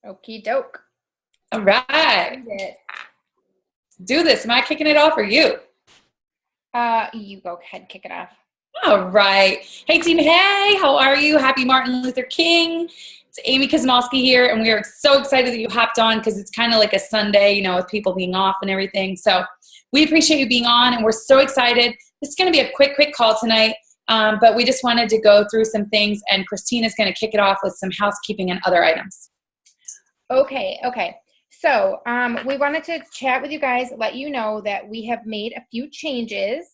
Okie doke. All right. Do this. Am I kicking it off or you? You go ahead, kick it off. All right. Hey, team. Hey, how are you? Happy Martin Luther King. It's Amy Kosmowski here, and we are so excited that you hopped on because it's kind of like a Sunday, with people being off and everything. So we appreciate you being on, and we're so excited. This is going to be a quick call tonight, but we just wanted to go through some things, and Christina's going to kick it off with some housekeeping and other items. Okay. So we wanted to chat with you guys, let you know that we have made a few changes.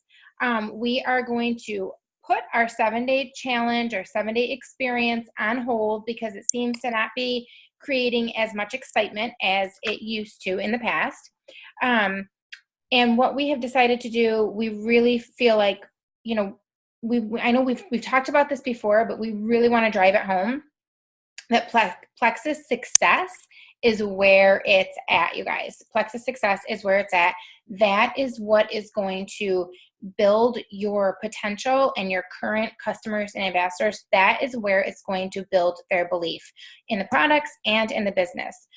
We are going to put our 7-day challenge or 7-day experience on hold because it seems to not be creating as much excitement as it used to in the past. And what we have decided to do, we really feel like, I know we've talked about this before, but we really want to drive it home that Plexus Success is where it's at, you guys. Plexus Success is where it's at. That is what is going to build your potential and your current customers and ambassadors. That is where it's going to build their belief in the products and in the business.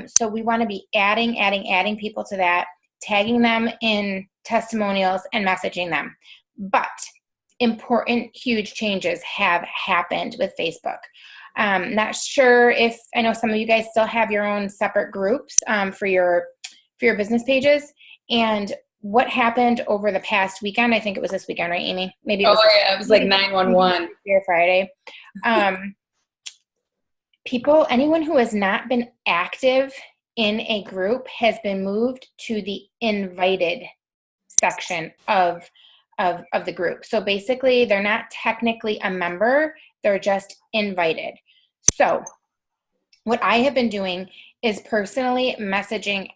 So we want to be adding people to that, tagging them in testimonials and messaging them. But important, huge changes have happened with Facebook. Not sure if, I know some of you guys still have your own separate groups for your business pages. And what happened over the past weekend, I think it was this weekend, right, Amy? Maybe it was. Oh, yeah, it was like 9/11. Or Friday. Anyone who has not been active in a group has been moved to the invited section of the group. So basically, they're not technically a member, they're just invited. So what I have been doing is personally messaging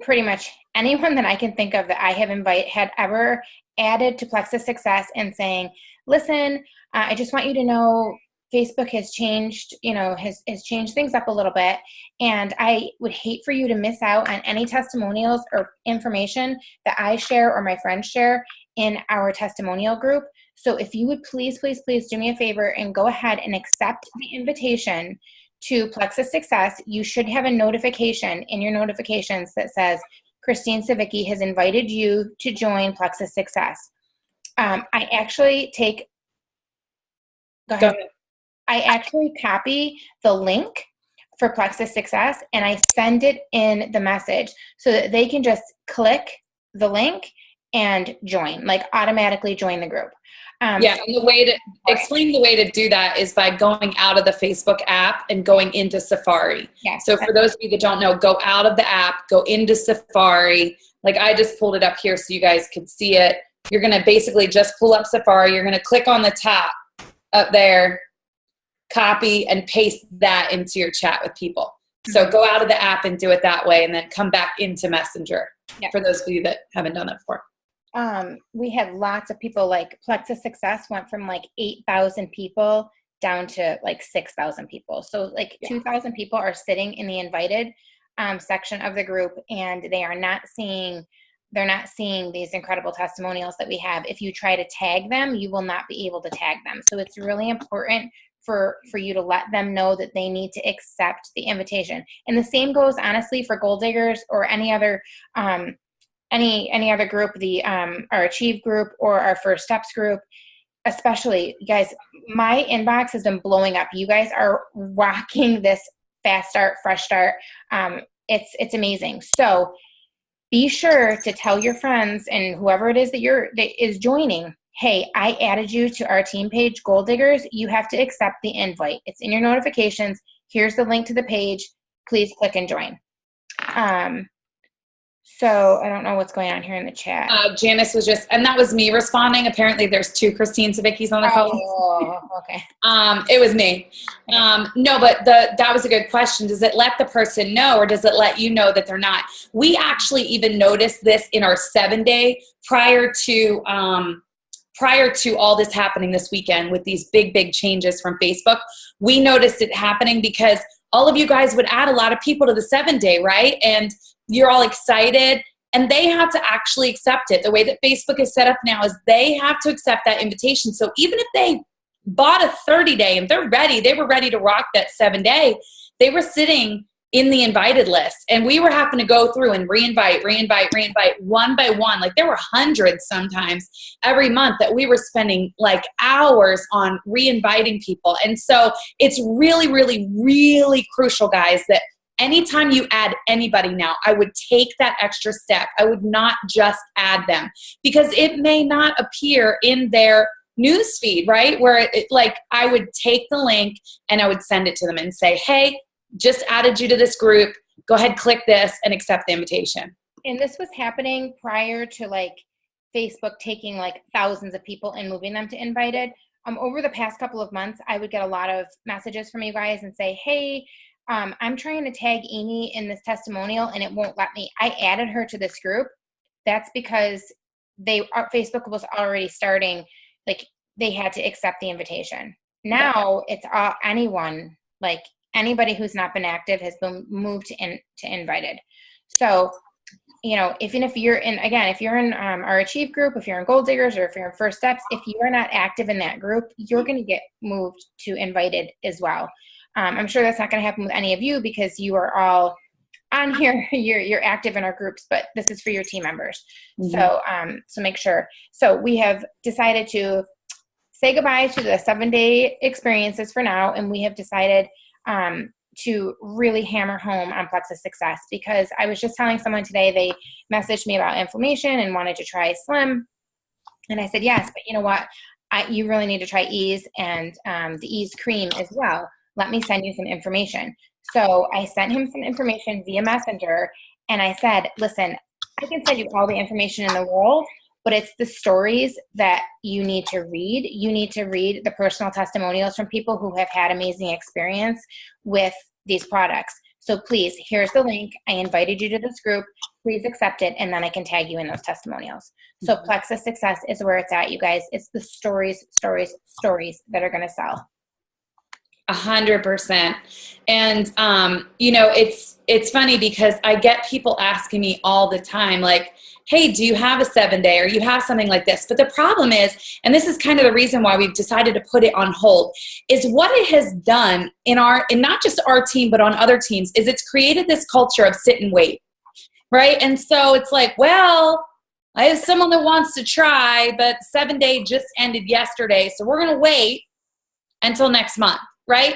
pretty much anyone that I can think of that I have had ever added to Plexus Success and saying, listen, I just want you to know Facebook has changed, has changed things up a little bit. And I would hate for you to miss out on any testimonials or information that I share or my friends share in our testimonial group. So if you would please do me a favor and go ahead and accept the invitation to Plexus Success. You should have a notification in your notifications that says, Christine Savicki has invited you to join Plexus Success. I actually go ahead. I actually copy the link for Plexus Success and I send it in the message so that they can just click the link and join, like automatically join the group. And the way to explain the way to do that is by going out of the Facebook app and going into Safari. Yes. So for those of you that don't know, go out of the app, go into Safari. Like I just pulled it up here so you guys could see it. You're going to basically just pull up Safari. You're going to click on the top up there, copy and paste that into your chat with people. So go out of the app and do it that way and then come back into Messenger for those of you that haven't done that before. We had lots of people, like Plexus Success went from like 8,000 people down to like 6,000 people. So like 2,000 people are sitting in the invited section of the group and they're not seeing these incredible testimonials that we have. If you try to tag them, you will not be able to tag them. So it's really important for you to let them know that they need to accept the invitation. And the same goes honestly for Goal Diggers or any other any other group, our Achieve group or our First Steps group. Especially, you guys, my inbox has been blowing up. You guys are rocking this fast start, fresh start. It's amazing. So be sure to tell your friends and whoever it is that is joining, hey, I added you to our team page, Goal Diggers. You have to accept the invite. It's in your notifications. Here's the link to the page. Please click and join. So I don't know what's going on here in the chat. Janice was and that was me responding. Apparently there's 2 Christine Savickis on the call. Oh, okay. It was me. No, but that was a good question. Does it let the person know or does it let you know that they're not? We actually even noticed this in our 7-day prior to all this happening this weekend with these big changes from Facebook. We noticed it happening because all of you guys would add a lot of people to the 7-day, right? And you're all excited and they have to actually accept it. The way that Facebook is set up now is they have to accept that invitation. So even if they bought a 30-day and they were ready to rock that 7-day, they were sitting in the invited list. And we were having to go through and reinvite one by one. Like there were hundreds sometimes every month that we were spending like hours on reinviting people. And so it's really, really, really crucial, guys, that anytime you add anybody now, I would take that extra step. I would not just add them because it may not appear in their newsfeed, right? Where like I would take the link and I would send it to them and say, hey, just added you to this group. Go ahead, click this and accept the invitation. And this was happening prior to like Facebook taking like thousands of people and moving them to invited. Over the past couple of months, I would get a lot of messages from you guys and say, hey, I'm trying to tag Amy in this testimonial and it won't let me. I added her to this group. That's because Facebook was already starting, like they had to accept the invitation. Now it's anyone, like anybody who's not been active has been moved to invited. So, you know, even if you're in, again, if you're in our Achieve group, if you're in Goal Diggers, or if you're in First Steps, if you are not active in that group, you're going to get moved to invited as well. I'm sure that's not going to happen with any of you because you are all on here. You're active in our groups, but this is for your team members. Mm-hmm. So make sure. So we have decided to say goodbye to the 7-day experiences for now, and we have decided to really hammer home on Plexus Success, because I was just telling someone today, they messaged me about inflammation and wanted to try Slim. And I said, yes, but you know what? You really need to try Ease and the Ease cream as well. Let me send you some information. So I sent him some information via Messenger, and I said, listen, I can send you all the information in the world, but it's the stories that you need to read. You need to read the personal testimonials from people who have had amazing experience with these products. So please, here's the link. I invited you to this group. Please accept it, and then I can tag you in those testimonials. So Plexus Success is where it's at, you guys. It's the stories that are going to sell. 100%. And, you know, it's funny because I get people asking me all the time, like, hey, do you have a 7-day or you have something like this? But the problem is, and this is kind of the reason why we've decided to put it on hold, is what it has done in not just our team, but on other teams, is it's created this culture of sit and wait, right? And so it's like, well, I have someone that wants to try, but 7-day just ended yesterday, so we're going to wait until next month. Right?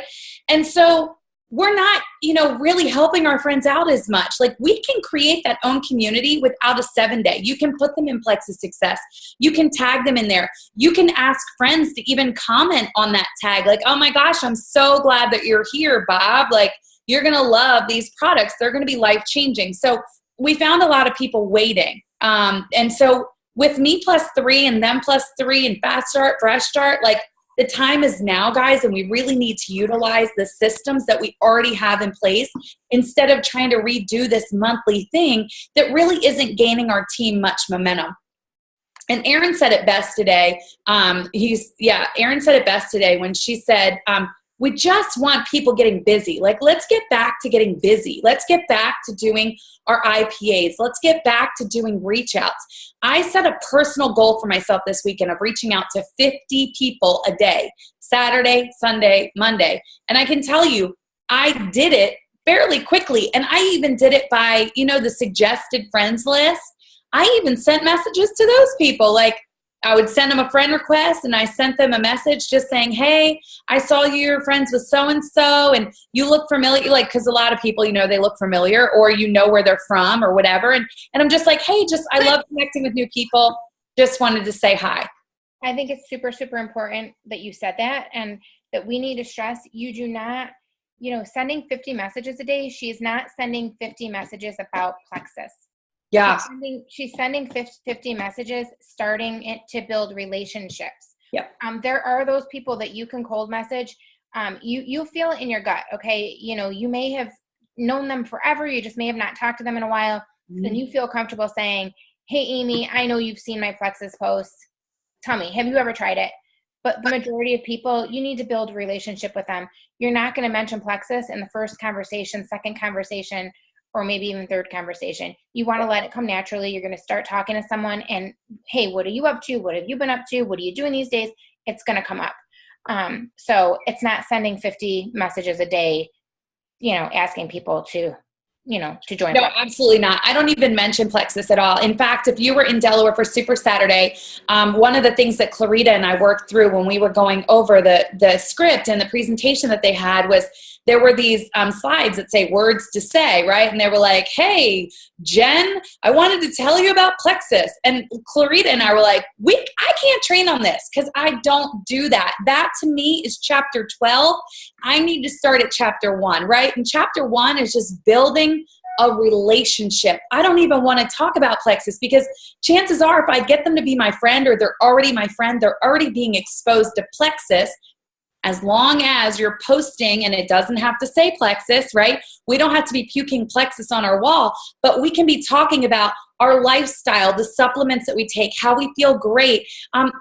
And so we're not, you know, really helping our friends out as much. Like we can create that own community without a 7-day. You can put them in Plexus Success. You can tag them in there. You can ask friends to even comment on that tag. Like, oh my gosh, I'm so glad that you're here, Bob. Like you're going to love these products. They're going to be life-changing. So we found a lot of people waiting. And so with Me+3 and Them+3 and Fast Start, Fresh Start, like, the time is now, guys, and we really need to utilize the systems that we already have in place instead of trying to redo this monthly thing that really isn't gaining our team much momentum. And Erin said it best today. Erin said it best today when she said, we just want people getting busy. Like, let's get back to getting busy. Let's get back to doing our IPAs. Let's get back to doing reach outs. I set a personal goal for myself this weekend of reaching out to 50 people a day, Saturday, Sunday, Monday. And I can tell you, I did it fairly quickly. And I even did it by, you know, the suggested friends list. I even sent messages to those people. Like, I would send them a friend request and I sent them a message just saying, hey, I saw you're friends with so-and-so and you look familiar, like, because a lot of people, you know, they look familiar or you know where they're from or whatever. And I'm just like, hey, I love connecting with new people. Just wanted to say hi. I think it's super, super important that you said that, and that we need to stress, you do not, you know, sending 50 messages a day, she's not sending 50 messages about Plexus. Yeah. She's sending 50 messages, starting it to build relationships. Yeah. There are those people that you can cold message. You feel it in your gut. Okay. You know, you may have known them forever. You just may have not talked to them in a while. Mm-hmm. And you feel comfortable saying, hey, Amy, I know you've seen my Plexus posts. Tell me, have you ever tried it? But the majority of people, you need to build a relationship with them. You're not going to mention Plexus in the first conversation, second conversation, or maybe even third conversation. You want to let it come naturally. You're going to start talking to someone and, hey, what are you up to? What have you been up to? What are you doing these days? It's going to come up. So it's not sending 50 messages a day asking people to, to join. No, absolutely not. I don't even mention Plexus at all. In fact, if you were in Delaware for Super Saturday, one of the things that Clarita and I worked through when we were going over the script and the presentation that they had was there were these slides that say words to say, right? And they were like, hey, Jen, I wanted to tell you about Plexus. And Clarita and I were like, I can't train on this because I don't do that. That to me is chapter 12. I need to start at chapter 1, right? And chapter 1 is just building a relationship. I don't even want to talk about Plexus because chances are if I get them to be my friend or they're already my friend, they're already being exposed to Plexus. As long as you're posting and it doesn't have to say Plexus, right? We don't have to be puking Plexus on our wall, but we can be talking about our lifestyle, the supplements that we take, how we feel great.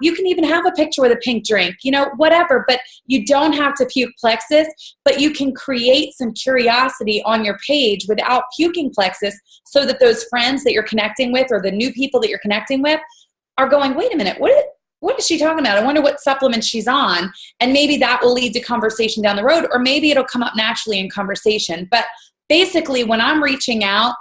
You can even have a picture with a pink drink, whatever, but you don't have to puke Plexus, but you can create some curiosity on your page without puking Plexus so that those friends that you're connecting with or the new people that you're connecting with are going, wait a minute, what is she talking about? I wonder what supplement she's on. And maybe that will lead to conversation down the road, or maybe it'll come up naturally in conversation. But basically, when I'm reaching out,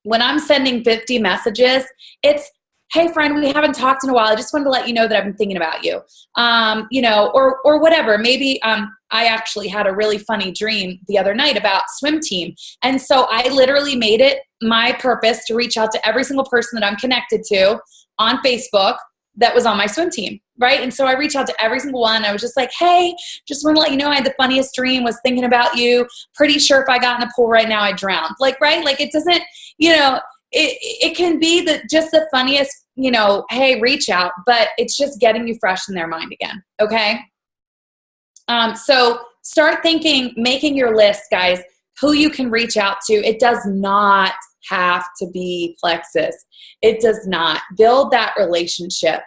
when I'm sending 50 messages, it's, hey, friend, we haven't talked in a while. I just wanted to let you know that I've been thinking about you, or whatever. Maybe I actually had a really funny dream the other night about swim team. And so I literally made it my purpose to reach out to every single person that I'm connected to on Facebook that was on my swim team, right? And so I reached out to every single one. I was just like, hey, just want to let you know I had the funniest dream, was thinking about you. Pretty sure if I got in the pool right now, I'd drown. Right? It doesn't, it can be just the funniest, hey, reach out, but it's just getting you fresh in their mind again. Okay. So start thinking, making your list, guys, who you can reach out to. It does not have to be Plexus. It does not. Build that relationship.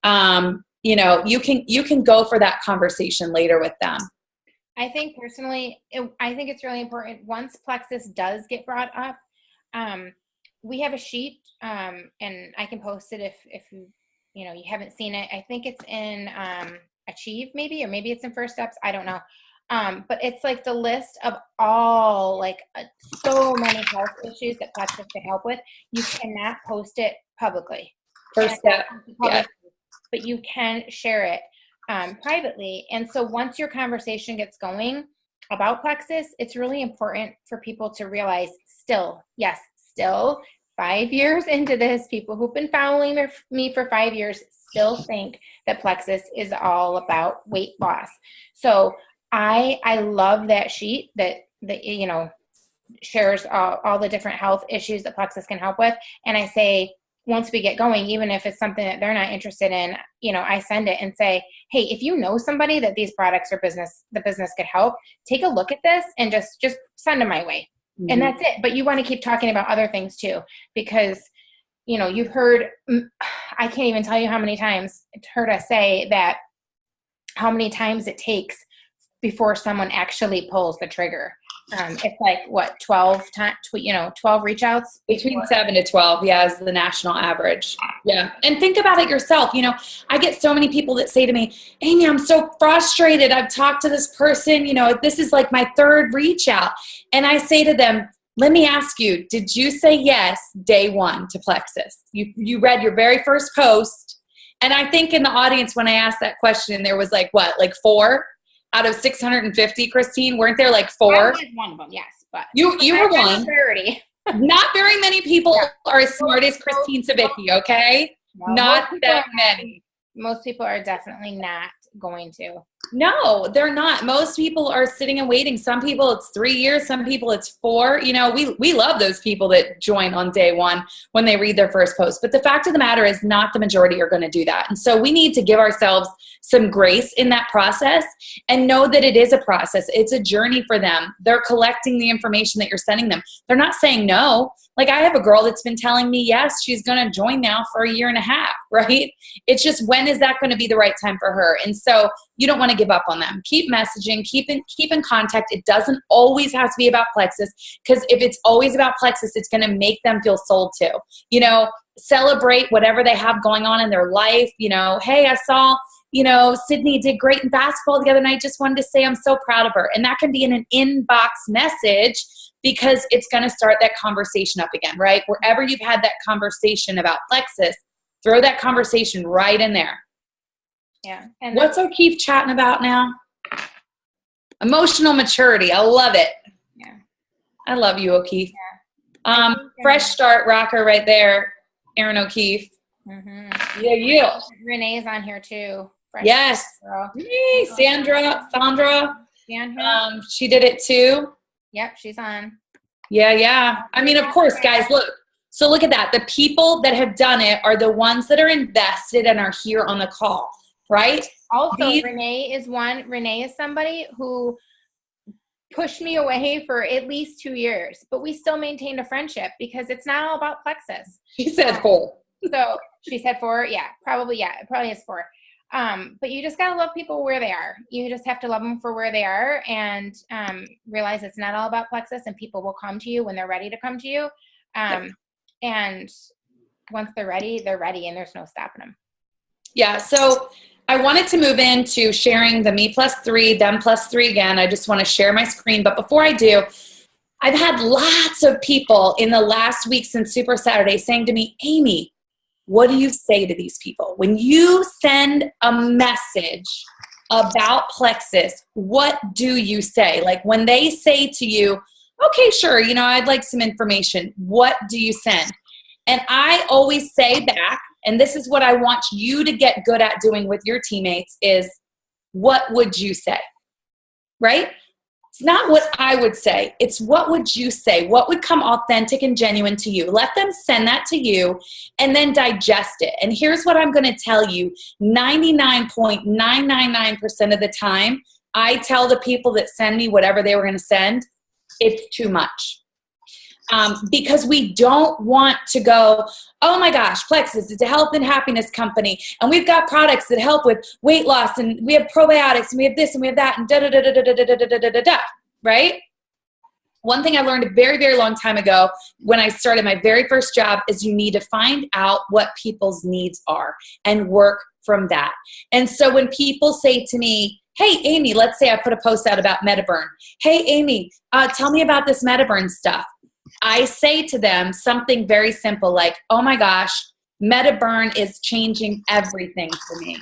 You can go for that conversation later with them. I think personally, I think it's really important once Plexus does get brought up. We have a sheet, and I can post it if you haven't seen it. I think it's in Achieve maybe, or maybe it's in First Steps. I don't know. But it's like the list of all so many health issues that Plexus can help with. You cannot post it publicly. First step, yeah. But you can share it privately. And so once your conversation gets going about Plexus, it's really important for people to realize still 5 years into this, people who've been following me for 5 years still think that Plexus is all about weight loss. So I love that sheet that shares all the different health issues that Plexus can help with. And I say, once we get going, even if it's something that they're not interested in, I send it and say, hey, if you know somebody that these products or the business could help, take a look at this and just send them my way. Mm-hmm. And that's it. But you want to keep talking about other things too, because you've heard, I can't even tell you how many times I've heard us say that how many times it takes before someone actually pulls the trigger. It's 12 times, 12 reach outs? Between 7 to 12, yeah, is the national average. Yeah. And think about it yourself. I get so many people that say to me, Amy, I'm so frustrated. I've talked to this person, this is like my third reach out. And I say to them, let me ask you, did you say yes day one to Plexus? You read your very first post. And I think in the audience, when I asked that question, there was 4? Out of 650, Christine, weren't there 4? I was one of them, yes. But you were one. 30. Not very many people are as smart as Christine Savicki, okay? No, not that many. Most people are definitely not going to. No, they're not. Most people are sitting and waiting. Some people it's 3 years. Some people it's 4. We love those people that join on day one when they read their first post. But the fact of the matter is not the majority are going to do that. And so we need to give ourselves some grace in that process and know that it is a process. It's a journey for them. They're collecting the information that you're sending them. They're not saying no. I have a girl that's been telling me, yes, she's going to join now for 1.5 years, right? It's just, when is that going to be the right time for her? And so you don't want to give up on them. Keep messaging, keep in contact. It doesn't always have to be about Plexus, because if it's always about Plexus, it's going to make them feel sold to. Celebrate whatever they have going on in their life. Hey, I saw you know, Sydney did great in basketball the other night. Just wanted to say I'm so proud of her. And that can be in an inbox message because it's going to start that conversation up again, right? Wherever you've had that conversation about Plexus, throw that conversation right in there. Yeah. And what's O'Keefe chatting about now? Emotional maturity. I love it. Yeah. I love you, O'Keefe. Yeah. Fresh start rocker right there, Erin O'Keefe. Mm-hmm. Yeah. Renee's on here too. Fresh Yes. Yay, Sandra. She did it too. Yep, she's on. Yeah. I mean, of course, guys, look. So look at that. The people that have done it are the ones that are invested and are here on the call, right? Also, Renee is one. Renee is somebody who pushed me away for at least 2 years, but we still maintained a friendship because it's not all about Plexus. She said 4. So she said 4. Yeah, probably. Yeah, it probably is 4. But you just got to love people where they are. You just have to love them for where they are and realize it's not all about Plexus, and people will come to you when they're ready to come to you. And once they're ready, and there's no stopping them. Yeah. So I wanted to move into sharing the me plus 3, them plus 3 again. I just want to share my screen. But before I do, I've had lots of people in the last week since Super Saturday saying to me, Amy, what do you say to these people? When you send a message about Plexus, what do you say? Like when they say to you, okay, sure, you know, I'd like some information. What do you send? And I always say back, and this is what I want you to get good at doing with your teammates is, what would you say? Right? It's not what I would say. It's what would you say? What would come authentic and genuine to you? Let them send that to you and then digest it. And here's what I'm going to tell you. 99.999% of the time, I tell the people that send me whatever they were going to send, it's too much. Because we don't want to go, oh my gosh, Plexus is a health and happiness company, and we've got products that help with weight loss, and we have probiotics, and we have this, and we have that, and da-da-da-da-da-da-da-da-da-da, right? One thing I learned a very, very long time ago when I started my very first job is you need to find out what people's needs are and work from that. And so when people say to me, hey, Amy, let's say I put a post out about MetaBurn. Hey, Amy, tell me about this MetaBurn stuff. I say to them something very simple like, oh my gosh, MetaBurn is changing everything for me.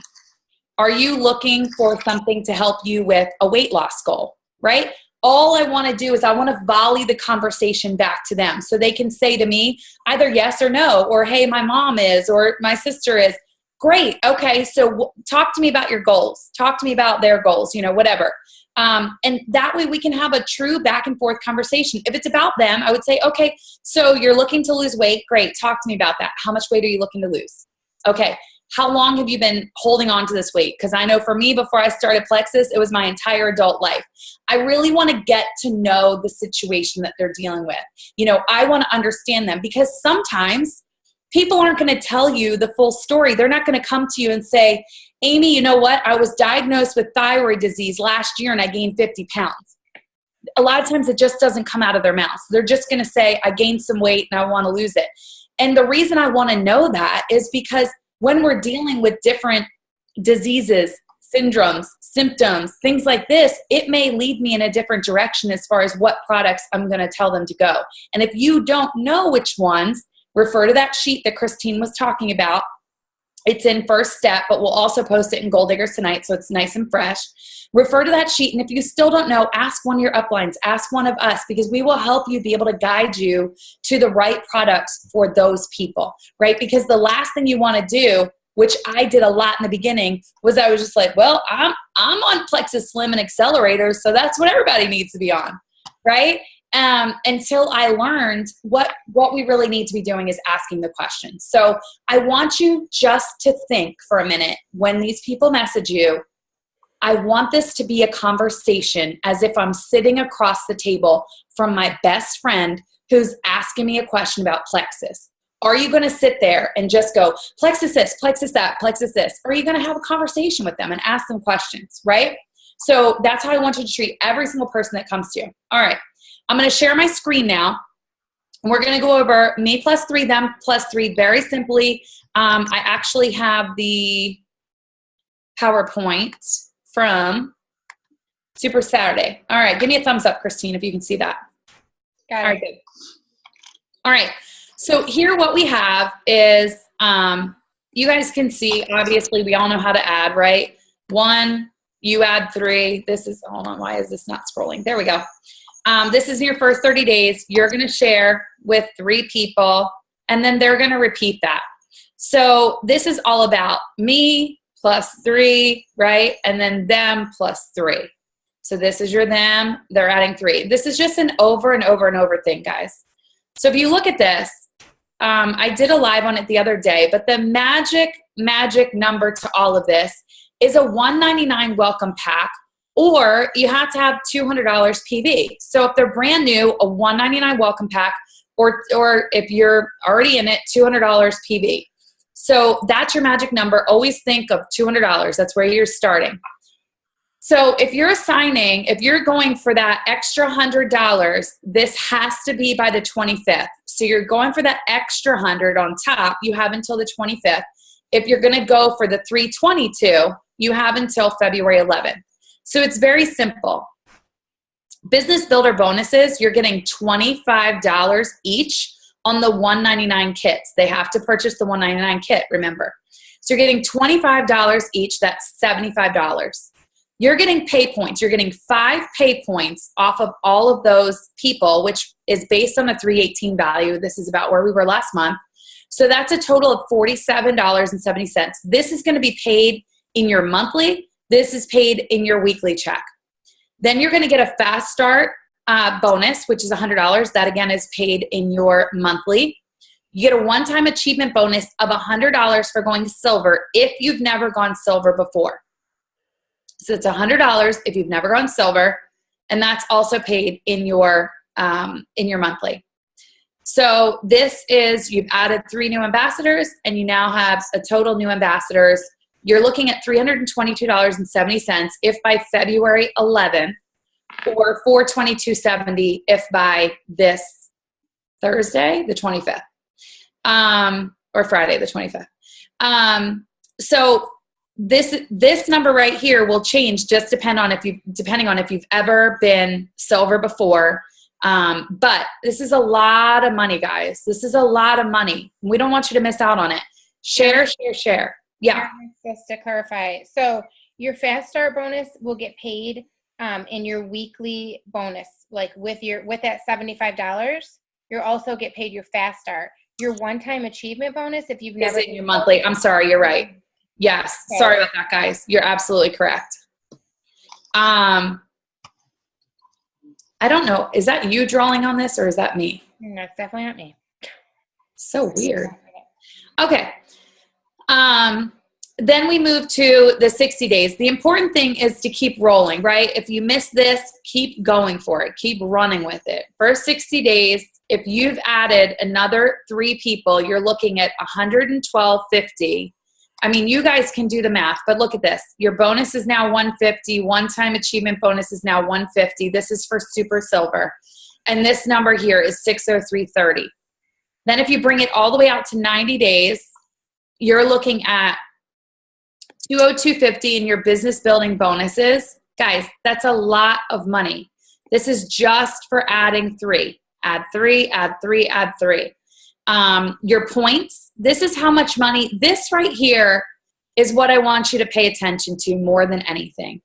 Are you looking for something to help you with a weight loss goal, right? All I want to do is I want to volley the conversation back to them so they can say to me either yes or no, or hey, my mom is, or my sister is. Great. Okay. So talk to me about your goals. Talk to me about their goals, you know, whatever. And that way we can have a true back and forth conversation. If it's about them, I would say, okay, so you're looking to lose weight. Great. Talk to me about that. How much weight are you looking to lose? Okay. How long have you been holding on to this weight? Because I know for me, before I started Plexus, it was my entire adult life. I really want to get to know the situation that they're dealing with. You know, I want to understand them because sometimes people aren't going to tell you the full story. They're not going to come to you and say, Amy, you know what? I was diagnosed with thyroid disease last year and I gained 50 pounds. A lot of times it just doesn't come out of their mouths. They're just going to say, I gained some weight and I want to lose it. And the reason I want to know that is because when we're dealing with different diseases, syndromes, symptoms, things like this, it may lead me in a different direction as far as what products I'm going to tell them to go. And if you don't know which ones, refer to that sheet that Christine was talking about. It's in First Step, but we'll also post it in Goal Diggers tonight, so it's nice and fresh. Refer to that sheet, and if you still don't know, ask one of your uplines, ask one of us, because we will help you be able to guide you to the right products for those people, right? Because the last thing you want to do, which I did a lot in the beginning, was I was just like, well, I'm on Plexus Slim and Accelerators, so that's what everybody needs to be on, right? Until I learned what we really need to be doing is asking the questions. So I want you just to think for a minute when these people message you, I want this to be a conversation as if I'm sitting across the table from my best friend who's asking me a question about Plexus. Are you going to sit there and just go, Plexus this, Plexus that, Plexus this? Or are you going to have a conversation with them and ask them questions, right? So that's how I want you to treat every single person that comes to you. All right. I'm going to share my screen now. We're going to go over me plus 3, them plus 3 very simply. I actually have the PowerPoint from Super Saturday. All right, give me a thumbs up, Christine, if you can see that. Got it. All right, good. All right, so here what we have is, you guys can see, obviously, we all know how to add, right? 1, you add 3. This is, hold on, why is this not scrolling? There we go. This is your first 30 days. You're going to share with 3 people, and then they're going to repeat that. So this is all about me plus 3, right? And then them plus 3. So this is your them, they're adding 3. This is just an over and over and over thing, guys. So if you look at this, I did a live on it the other day, but the magic number to all of this is a $199 welcome pack, or you have to have $200 PV. So if they're brand new, a $199 welcome pack, or if you're already in it, $200 PV. So that's your magic number. Always think of $200. That's where you're starting. So if you're going for that extra $100, this has to be by the 25th. So you're going for that extra 100 on top. You have until the 25th. If you're going to go for the 322, you have until February 11th. So it's very simple. Business Builder bonuses, you're getting $25 each on the $199 kits. They have to purchase the $199 kit, remember. So you're getting $25 each. That's $75. You're getting pay points. You're getting 5 pay points off of all of those people, which is based on a 318 value. This is about where we were last month. So that's a total of $47.70. This is going to be paid in your monthly. This is paid in your weekly check. Then you're going to get a fast start bonus, which is $100. That again is paid in your monthly. You get a one-time achievement bonus of $100 for going silver if you've never gone silver before. So it's $100 if you've never gone silver, and that's also paid in your monthly. So this is, you've added 3 new ambassadors, and you now have a total new ambassadors. You're looking at $322.70 if by February 11th, or $422.70 if by this Thursday, the 25th, or Friday, the 25th. So this number right here will change just depending on if you've ever been silver before. But this is a lot of money, guys. This is a lot of money. We don't want you to miss out on it. Share. Yeah. Just to clarify, so your fast start bonus will get paid in your weekly bonus, like with that $75. You'll also get paid your fast start. Your one-time achievement bonus, if you've never is in your monthly. I'm sorry, you're right. Yes. Okay. Sorry about that, guys. You're absolutely correct. I don't know. Is that you drawing on this, or is that me? No, it's definitely not me. So weird. Okay. Then we move to the 60 days. The important thing is to keep rolling, right? If you miss this, keep going for it. Keep running with it. First 60 days, if you've added another 3 people, you're looking at $112.50. I mean, you guys can do the math, but look at this. Your bonus is now $150. One-time achievement bonus is now $150. This is for super silver. And this number here is $603.30. Then if you bring it all the way out to 90 days, you're looking at $202.50 in your business building bonuses. Guys, that's a lot of money. This is just for adding 3. Add 3, add 3, add 3. Your points, this is how much money, this right here is what I want you to pay attention to more than anything.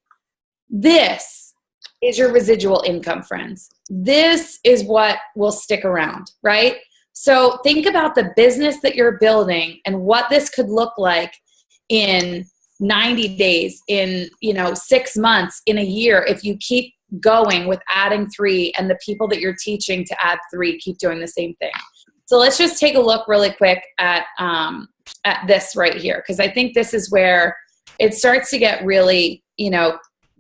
This is your residual income, friends. This is what will stick around, right? So think about the business that you're building and what this could look like in 90 days, in 6 months, in a year, if you keep going with adding 3 and the people that you're teaching to add 3 keep doing the same thing. So let's just take a look really quick at this right here, because I think this is where it starts to get really,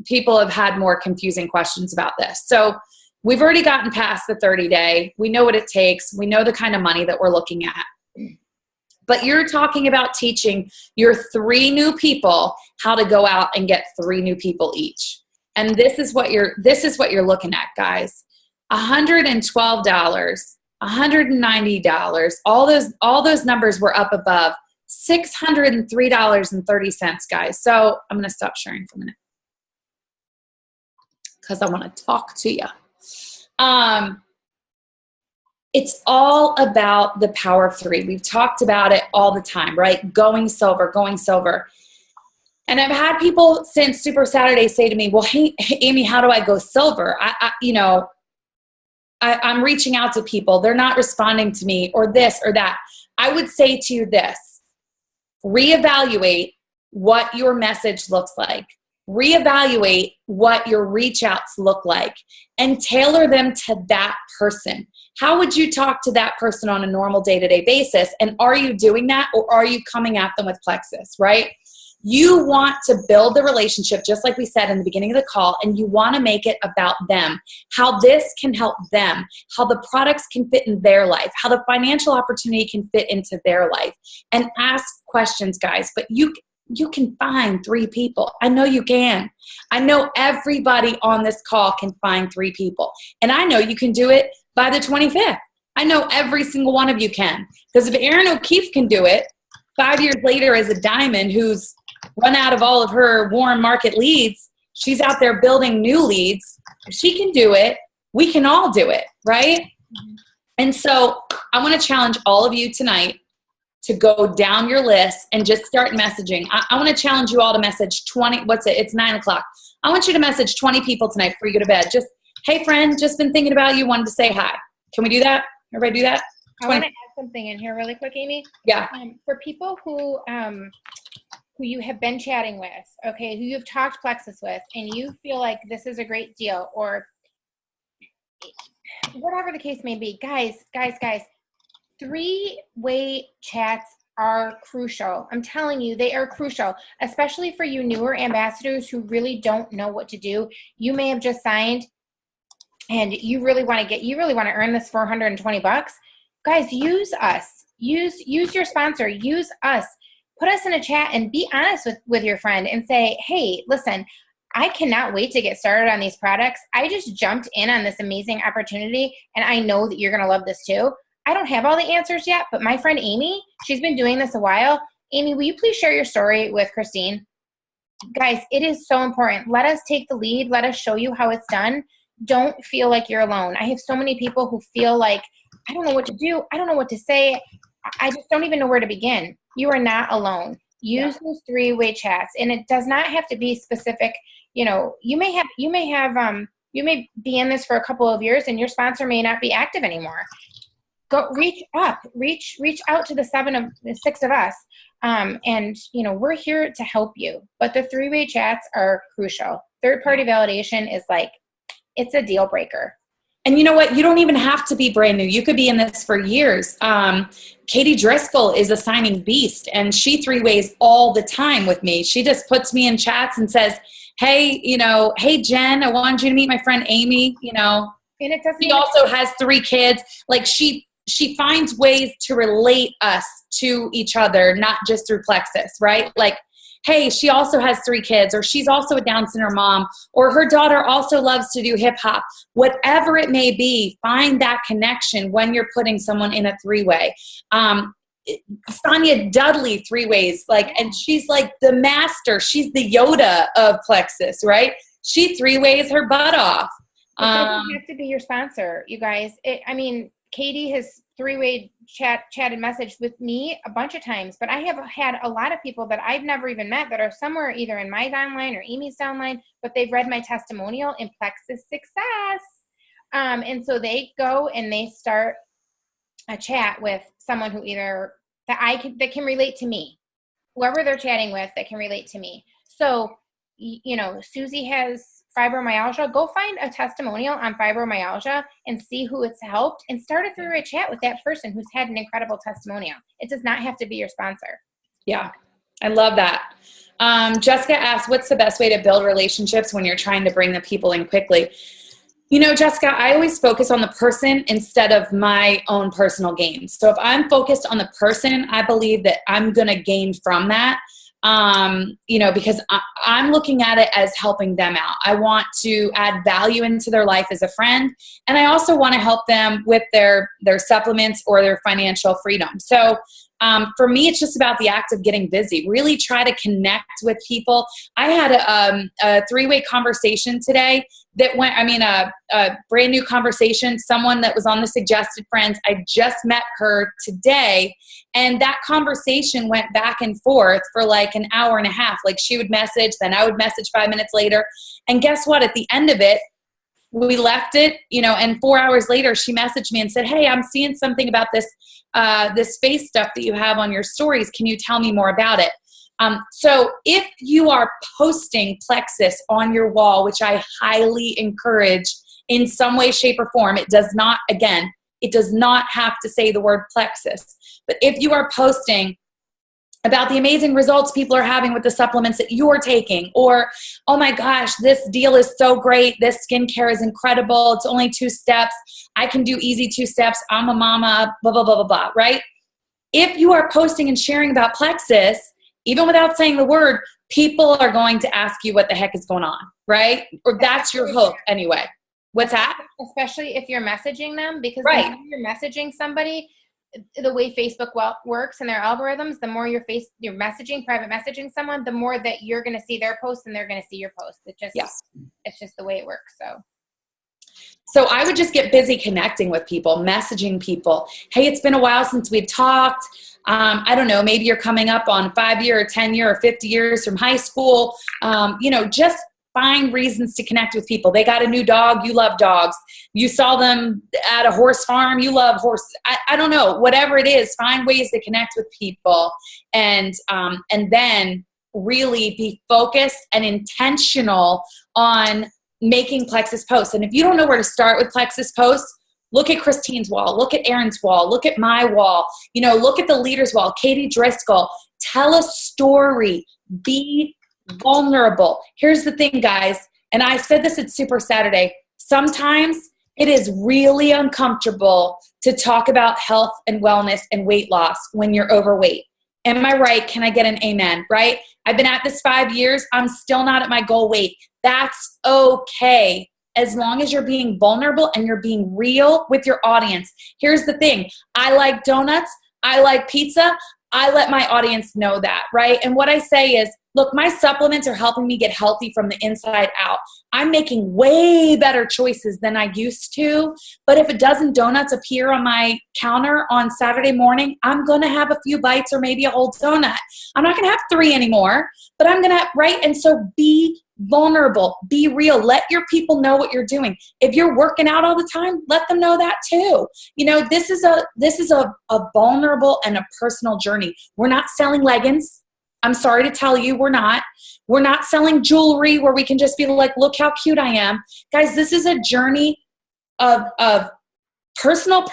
people have had more confusing questions about this. So we've already gotten past the 30-day. We know what it takes. We know the kind of money that we're looking at. But you're talking about teaching your 3 new people how to go out and get 3 new people each. And this is what you're looking at, guys. $112, $190, all those numbers were up above $603.30, guys. So I'm going to stop sharing for a minute because I want to talk to you. It's all about the power of three. We've talked about it all the time, right? Going silver, going silver. And I've had people since Super Saturday say to me, well, hey, Amy, how do I go silver? I'm reaching out to people. They're not responding to me, or this or that. I would say to you this: reevaluate what your message looks like. Reevaluate what your reach outs look like and tailor them to that person. How would you talk to that person on a normal day-to-day basis? And are you doing that, or are you coming at them with Plexus, right? You want to build the relationship, just like we said in the beginning of the call, and you want to make it about them, how this can help them, how the products can fit in their life, how the financial opportunity can fit into their life. And ask questions, guys. But you can find 3 people. I know you can. I know everybody on this call can find 3 people. And I know you can do it by the 25th. I know every single one of you can. Because if Erin O'Keefe can do it 5 years later as a diamond who's run out of all of her warm market leads, she's out there building new leads. If she can do it, we can all do it, right? Mm-hmm. And so I want to challenge all of you tonight to go down your list and just start messaging. I want to challenge you all to message 20, it's 9 o'clock. I want you to message 20 people tonight before you go to bed. Just, hey friend, just been thinking about you, wanted to say hi. Can we do that? Everybody do that? 20. I want to add something in here really quick, Amy. Yeah. For people who you have been chatting with, okay, who you've talked Plexus with, and you feel like this is a great deal, or whatever the case may be, guys, 3-way chats are crucial. I'm telling you, they are crucial, especially for you newer ambassadors who really don't know what to do. You may have just signed and you really want to earn this $420. Guys, use us. Use your sponsor. Use us. Put us in a chat and be honest with your friend and say, hey, listen, I cannot wait to get started on these products. I just jumped in on this amazing opportunity, and I know that you're going to love this too. I don't have all the answers yet, but my friend Amy, she's been doing this a while. Amy, will you please share your story with Christine? Guys, it is so important. Let us take the lead. Let us show you how it's done. Don't feel like you're alone. I have so many people who feel like, I don't know what to do. I don't know what to say. I just don't even know where to begin. You are not alone. Use those 3-way chats, and it does not have to be specific. You may be in this for a couple of years, and your sponsor may not be active anymore. Go reach out to the 6 of us, and we're here to help you. But the 3-way chats are crucial. Third-party validation is it's a deal breaker. And you know what? You don't even have to be brand new. You could be in this for years. Katie Driscoll is a signing beast, and she 3-ways all the time with me. She just puts me in chats and says, hey, hey, Jen, I wanted you to meet my friend Amy, And it doesn't. She also has 3 kids. She finds ways to relate us to each other, not just through Plexus, right? Hey, she also has 3 kids, or she's also a Down syndrome mom, or her daughter also loves to do hip hop. Whatever it may be, find that connection when you're putting someone in a 3-way. Sonia Dudley 3-ways, and she's the master. She's the Yoda of Plexus, right? She 3-ways her butt off. It doesn't have to be your sponsor, you guys. Katie has 3-way chatted message with me a bunch of times, but I have had a lot of people that I've never even met that are somewhere either in my downline or Amy's downline, but they've read my testimonial in Plexus Success. And so they go and they start a chat with someone who that can relate to me, whoever they're chatting with that can relate to me. So, Susie has fibromyalgia. Go find a testimonial on fibromyalgia and see who it's helped, and start a 3-way chat with that person who's had an incredible testimonial. It does not have to be your sponsor. Yeah, I love that. Jessica asked, what's the best way to build relationships when you're trying to bring the people in quickly? Jessica, I always focus on the person instead of my own personal gains. So if I'm focused on the person, I believe that I'm going to gain from that. Because I'm looking at it as helping them out. I want to add value into their life as a friend. And I also want to help them with their supplements or their financial freedom. So For me, it's just about the act of getting busy. Really try to connect with people. I had a three-way conversation today that went, a brand new conversation. Someone that was on the suggested friends, I just met her today. And that conversation went back and forth for like an hour and a half. Like she would message, then I would message 5 minutes later. And guess what? At the end of it, we left it, and 4 hours later, she messaged me and said, hey, I'm seeing something about this face stuff that you have on your stories. Can you tell me more about it? So if you are posting Plexus on your wall, which I highly encourage in some way, shape, or form, it does not have to say the word Plexus. But if you are posting about the amazing results people are having with the supplements that you're taking, or, oh my gosh, this deal is so great. This skincare is incredible. It's only 2 steps. I can do easy 2 steps. I'm a mama, blah, blah, blah, blah, blah, right? If you are posting and sharing about Plexus, even without saying the word, people are going to ask you what the heck is going on, right? Or that's your hope anyway. What's that? Especially if you're messaging them, because right. when you're messaging somebody, the way Facebook works and their algorithms, the more you're private messaging someone, the more that you're going to see their post and they're going to see your post. It's just the way it works. So I would just get busy connecting with people, messaging people. Hey, it's been a while since we've talked. I don't know, maybe you're coming up on 5 year or 10 year or 50 years from high school. Just find reasons to connect with people. They got a new dog. You love dogs. You saw them at a horse farm. You love horses. I don't know, whatever it is, find ways to connect with people and then really be focused and intentional on making Plexus posts. And if you don't know where to start with Plexus posts, look at Christine's wall, look at Erin's wall, look at my wall, look at the leader's wall, Katie Driscoll. Tell a story. Be vulnerable. Here's the thing, guys, and I said this at Super Saturday. Sometimes it is really uncomfortable to talk about health and wellness and weight loss when you're overweight. Am I right? Can I get an amen, right? I've been at this 5 years. I'm still not at my goal weight. That's okay, as long as you're being vulnerable and you're being real with your audience. Here's the thing. I like donuts. I like pizza. I let my audience know that, right? And what I say is, look, my supplements are helping me get healthy from the inside out. I'm making way better choices than I used to. But if a dozen donuts appear on my counter on Saturday morning, I'm going to have a few bites or maybe a whole donut. I'm not going to have 3 anymore, but I'm going to, right? And so be vulnerable, be real. Let your people know what you're doing. If you're working out all the time, let them know that too. This is a vulnerable and a personal journey. We're not selling leggings. I'm sorry to tell you, we're not. We're not selling jewelry where we can just be like, look how cute I am. Guys, this is a journey of personal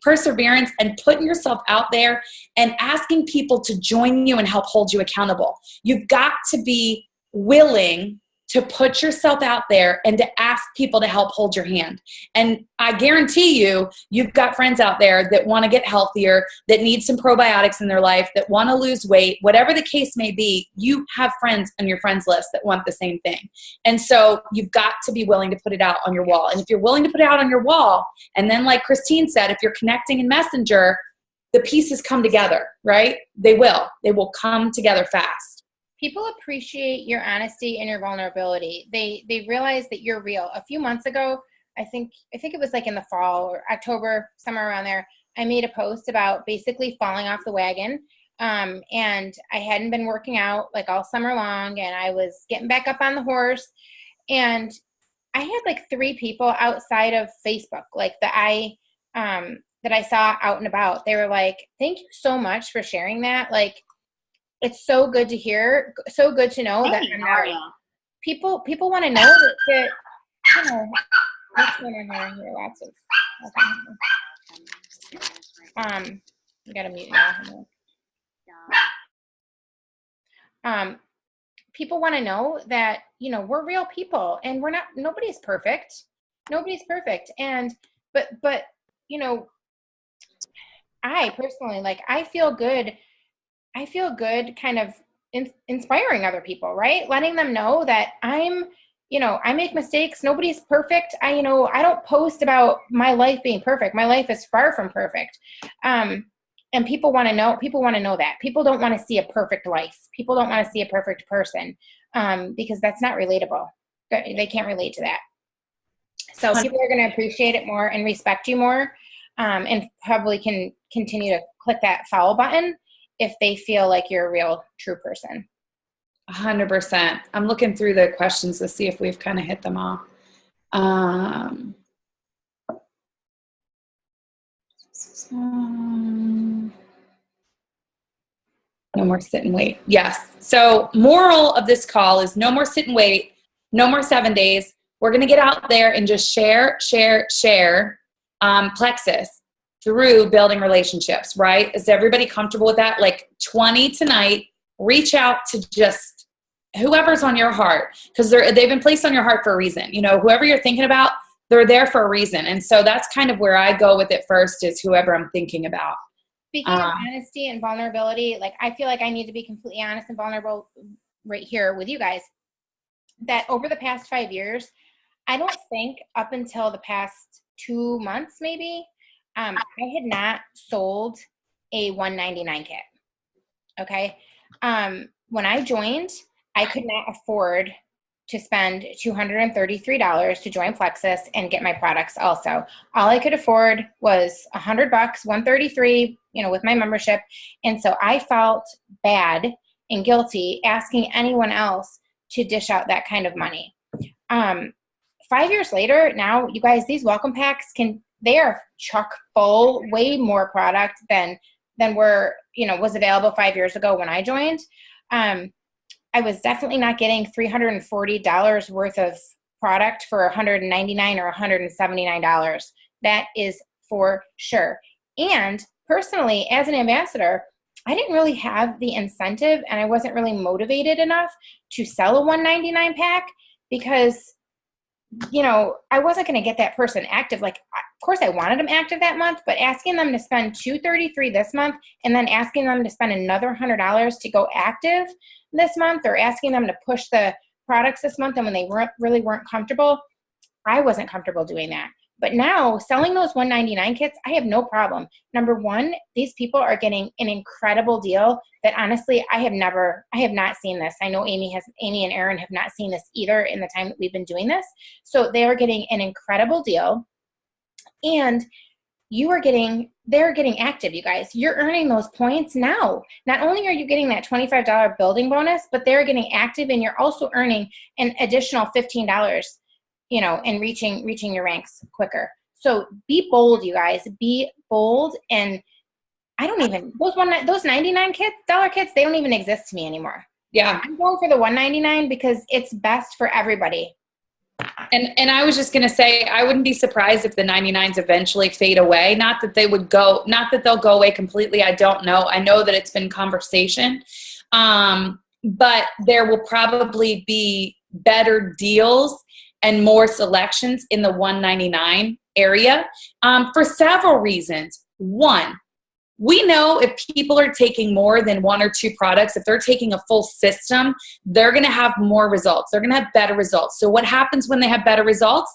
perseverance and putting yourself out there and asking people to join you and help hold you accountable. You've got to be willing to put yourself out there and to ask people to help hold your hand. And I guarantee you've got friends out there that want to get healthier, that need some probiotics in their life, that want to lose weight, whatever the case may be. You have friends on your friends list that want the same thing. And so you've got to be willing to put it out on your wall. And if you're willing to put it out on your wall, and then like Christine said, if you're connecting in Messenger, the pieces come together, right? They will come together fast. People appreciate your honesty and your vulnerability. They realize that you're real. A few months ago, I think it was like in the fall or October, somewhere around there, I made a post about basically falling off the wagon. And I hadn't been working out like all summer long, and I was getting back up on the horse. And I had like 3 people outside of Facebook, like that I saw out and about. They were like, "Thank you so much for sharing that. Like, it's so good to hear, so good to know that people want to know that what's going on here? Lots of you gotta mute now. People want to know that we're real people, and nobody's perfect. Nobody's perfect. And but I personally, like, I feel good kind of inspiring other people, right? Letting them know that I make mistakes. Nobody's perfect. I don't post about my life being perfect. My life is far from perfect. And And people want to know that. People don't want to see a perfect life. People don't want to see a perfect person, because that's not relatable. They can't relate to that. So people are going to appreciate it more and respect you more, and probably can continue to click that follow button if they feel like you're a real, true person. 100%. I'm looking through the questions to see if we've kind of hit them all. No more sit and wait. Yes. So moral of this call is no more sit and wait. No more 7 days. We're going to get out there and just share Plexus through building relationships, right? Is everybody comfortable with that? Like 20 tonight, reach out to just whoever's on your heart, because they've been placed on your heart for a reason. You know, whoever you're thinking about, they're there for a reason. And so that's kind of where I go with it first, is whoever I'm thinking about. Speaking of honesty and vulnerability, like I feel like I need to be completely honest and vulnerable right here with you guys, that over the past 5 years, I don't think up until the past 2 months, maybe, I had not sold a $199 kit. Okay. When I joined, I could not afford to spend $233 to join Plexus and get my products also. All I could afford was $100, $133, with my membership. And so I felt bad and guilty asking anyone else to dish out that kind of money. 5 years later, now you guys, these welcome packs they are chock full, way more product than was available 5 years ago when I joined. I was definitely not getting $340 worth of product for $199 or $179. That is for sure. And personally, as an ambassador, I didn't really have the incentive, and I wasn't really motivated enough to sell a $199 pack, because I wasn't going to get that person active. Like, of course I wanted them active that month, but asking them to spend $233 this month and then asking them to spend another $100 to go active this month, or asking them to push the products this month, and when they really weren't comfortable, I wasn't comfortable doing that. But now selling those $199 kits, I have no problem. Number one, these people are getting an incredible deal that honestly, I have not seen this. I know Amy and Aaron have not seen this either in the time that we've been doing this. So they are getting an incredible deal, and they're getting active, you guys. You're earning those points now. Not only are you getting that $25 building bonus, but they're getting active, and you're also earning an additional $15, and reaching your ranks quicker. So be bold, you guys. Be bold. And those $99 kits, they don't even exist to me anymore. Yeah. I'm going for the $199 because it's best for everybody. And I was just going to say, I wouldn't be surprised if the 99s eventually fade away. Not that they'll go away completely. I don't know. I know that it's been conversation. But there will probably be better deals and more selections in the $199 area for several reasons. One, we know if people are taking more than one or two products, if they're taking a full system, they're going to have more results. They're going to have better results. So what happens when they have better results?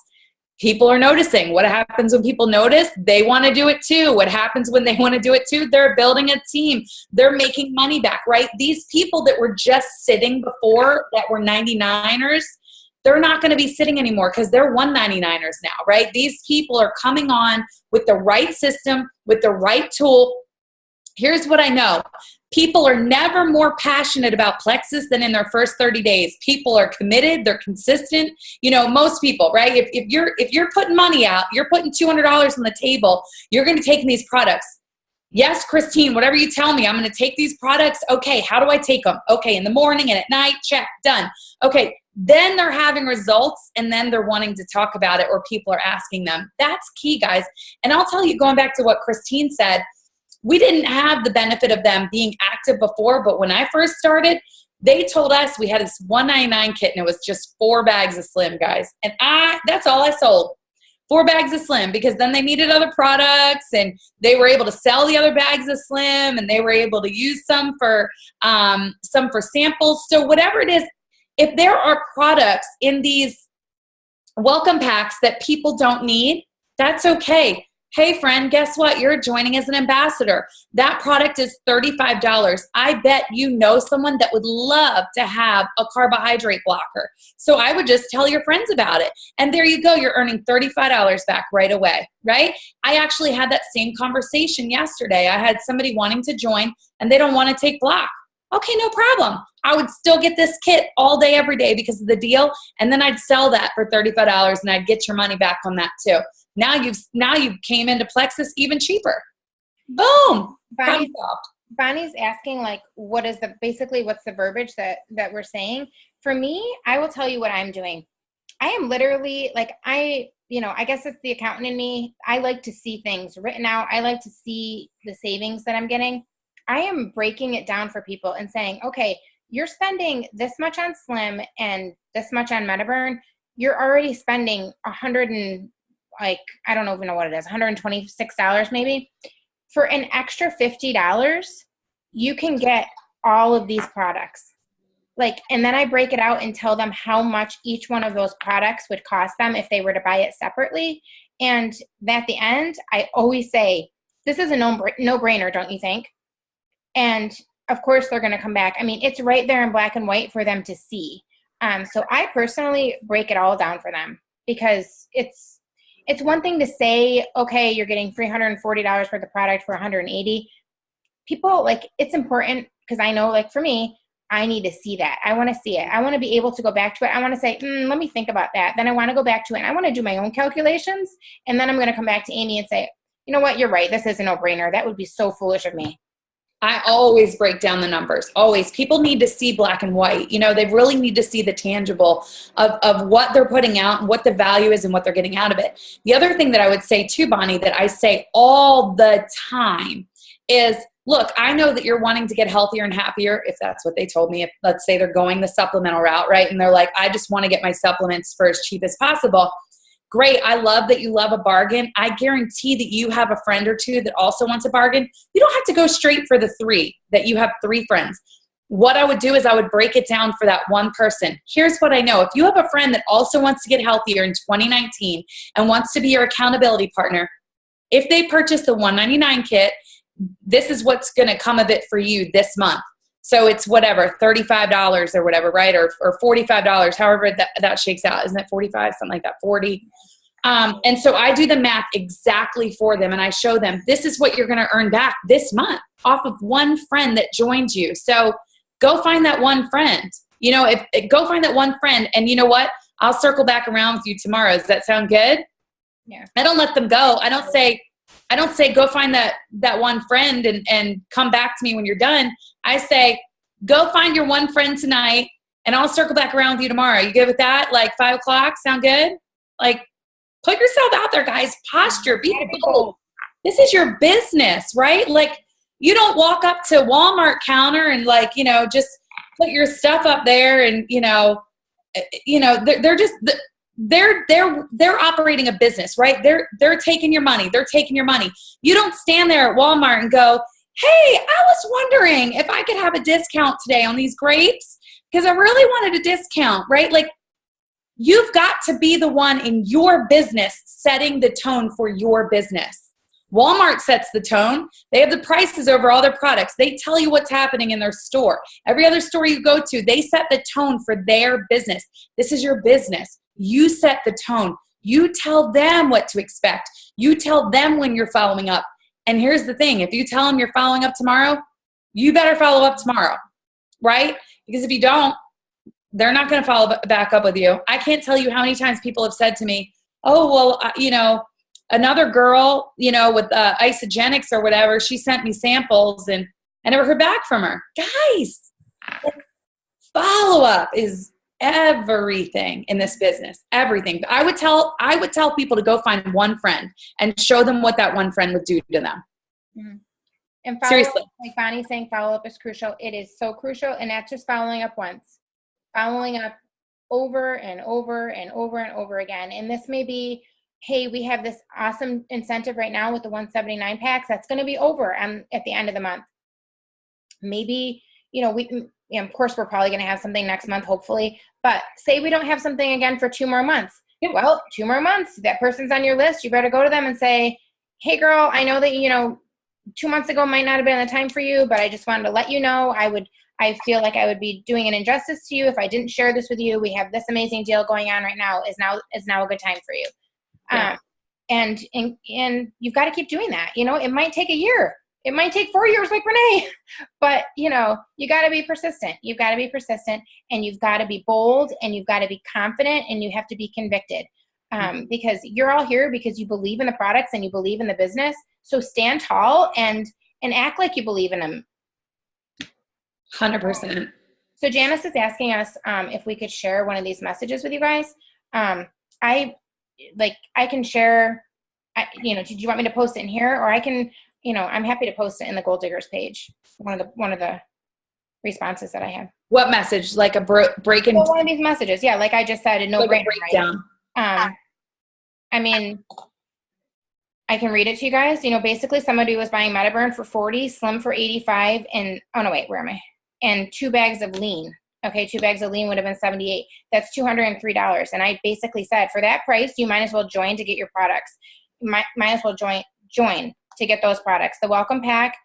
People are noticing. What happens when people notice? They want to do it too. What happens when they want to do it too? They're building a team. They're making money back, right? These people that were just sitting before, that were 99ers, they're not going to be sitting anymore because they're 199ers now, right? These people are coming on with the right system, with the right tool. Here's what I know. People are never more passionate about Plexus than in their first 30 days. People are committed. They're consistent. Most people, right? If you're putting money out, you're putting $200 on the table, you're going to take these products. Yes, Christine, whatever you tell me, I'm going to take these products. Okay, how do I take them? Okay, in the morning and at night, check, done. Okay, then they're having results, and then they're wanting to talk about it, or people are asking them. That's key, guys. And I'll tell you, going back to what Christine said, we didn't have the benefit of them being active before, but when I first started, they told us we had this $199 kit, and it was just 4 bags of Slim, guys. And that's all I sold. 4 bags of Slim, because then they needed other products, and they were able to sell the other bags of Slim, and they were able to use some for samples. So whatever it is, if there are products in these welcome packs that people don't need, that's okay. hey friend, guess what? You're joining as an ambassador. That product is $35. I bet you know someone that would love to have a carbohydrate blocker. So I would just tell your friends about it. And there you go. You're earning $35 back right away, right? I actually had that same conversation yesterday. I had somebody wanting to join and they don't want to take block. Okay, no problem. I would still get this kit all day, every day because of the deal. And then I'd sell that for $35 and I'd get your money back on that too. Now you've came into Plexus even cheaper. Boom. Bonnie's asking like, what's the verbiage that we're saying? For me, I will tell you what I'm doing. I am literally like, I guess it's the accountant in me. I like to see things written out. I like to see the savings that I'm getting. I am breaking it down for people and saying, okay, you're spending this much on Slim and this much on Metaburn. You're already spending I don't even know what it is, $126 maybe. For an extra $50, you can get all of these products. And then I break it out and tell them how much each one of those products would cost them if they were to buy it separately. And at the end, I always say, this is a no-brainer, don't you think? And of course, they're going to come back. I mean, it's right there in black and white for them to see. So I personally break it all down for them because it's one thing to say, okay, you're getting $340 worth of product for $180. People, it's important because I know, for me, I need to see that. I want to see it. I want to be able to go back to it. I want to say, let me think about that. Then I want to go back to it. And I want to do my own calculations. And then I'm going to come back to Amy and say, you know what? You're right. This is a no-brainer. That would be so foolish of me. I always break down the numbers, always. People need to see black and white. They really need to see the tangible of what they're putting out and what the value is and what they're getting out of it. The other thing that I would say too, Bonnie, that I say all the time is, look, I know that you're wanting to get healthier and happier, if that's what they told me. If, let's say they're going the supplemental route, right? And they're like, I just want to get my supplements for as cheap as possible. Great. I love that you love a bargain. I guarantee that you have a friend or two that also wants a bargain. You don't have to go straight for the three, that you have three friends. What I would do is I would break it down for that one person. Here's what I know. If you have a friend that also wants to get healthier in 2019 and wants to be your accountability partner, if they purchase the $199 kit, this is what's going to come of it for you this month. So it's whatever, $35 or whatever, right? Or $45, however that shakes out. Isn't it 45? Something like that, 40. And so I do the math exactly for them and I show them, this is what you're going to earn back this month off of one friend that joined you. So go find that one friend. Go find that one friend, and you know what? I'll circle back around with you tomorrow. Does that sound good? Yeah. I don't let them go. I don't say go find that one friend and come back to me when you're done. I say, go find your one friend tonight and I'll circle back around with you tomorrow. You good with that? 5 o'clock? Sound good? Put yourself out there, guys. Posture. Be bold. This is your business, right? You don't walk up to Walmart counter and just put your stuff up there and, they're operating a business, right? They're taking your money. They're taking your money. You don't stand there at Walmart and go, hey, I was wondering if I could have a discount today on these grapes because I really wanted a discount, right? You've got to be the one in your business setting the tone for your business. Walmart sets the tone. They have the prices over all their products. They tell you what's happening in their store. Every other store you go to, they set the tone for their business. This is your business. You set the tone. You tell them what to expect. You tell them when you're following up. And here's the thing. If you tell them you're following up tomorrow, you better follow up tomorrow, right? Because if you don't, they're not going to follow back up with you. I can't tell you how many times people have said to me, oh, well, another girl, with Isagenix or whatever, she sent me samples and I never heard back from her. Guys, follow up is everything in this business, everything. I would tell people to go find one friend and show them what that one friend would do to them. Mm-hmm. And seriously, like Bonnie's saying, follow up is crucial. It is so crucial, and not just following up once, following up over and over and over and over again. And this may be, hey, we have this awesome incentive right now with the 179 packs. That's going to be over at the end of the month. Maybe, of course, we're probably going to have something next month, hopefully. But say we don't have something again for 2 more months. Yeah. Well, 2 more months, that person's on your list. You better go to them and say, hey girl, I know that, 2 months ago might not have been the time for you, but I just wanted to let you know I feel like I would be doing an injustice to you if I didn't share this with you. We have this amazing deal going on right now. Is now a good time for you. Yeah. And you've got to keep doing that. It might take a year. It might take 4 years like Renee, but you got to be persistent. You've got to be persistent, and you've got to be bold, and you've got to be confident, and you have to be convicted. Because you're all here because you believe in the products and you believe in the business. So stand tall and act like you believe in them. 100%. So Janice is asking us if we could share one of these messages with you guys. I can share. Did you want me to post it in here, or I can? I'm happy to post it in the Goal Diggers page. One of the responses that I have. What message? Like a break-in? Well, one of these messages, yeah. Like I just said, a no-brainer. Breakdown. Right? I mean, I can read it to you guys. Basically somebody was buying Metaburn for $40, Slim for $85, and where am I? And 2 bags of lean. Okay, 2 bags of lean would have been $78. That's $203. And I basically said, for that price, you might as well join to get your products. Might as well join to get those products. The welcome pack,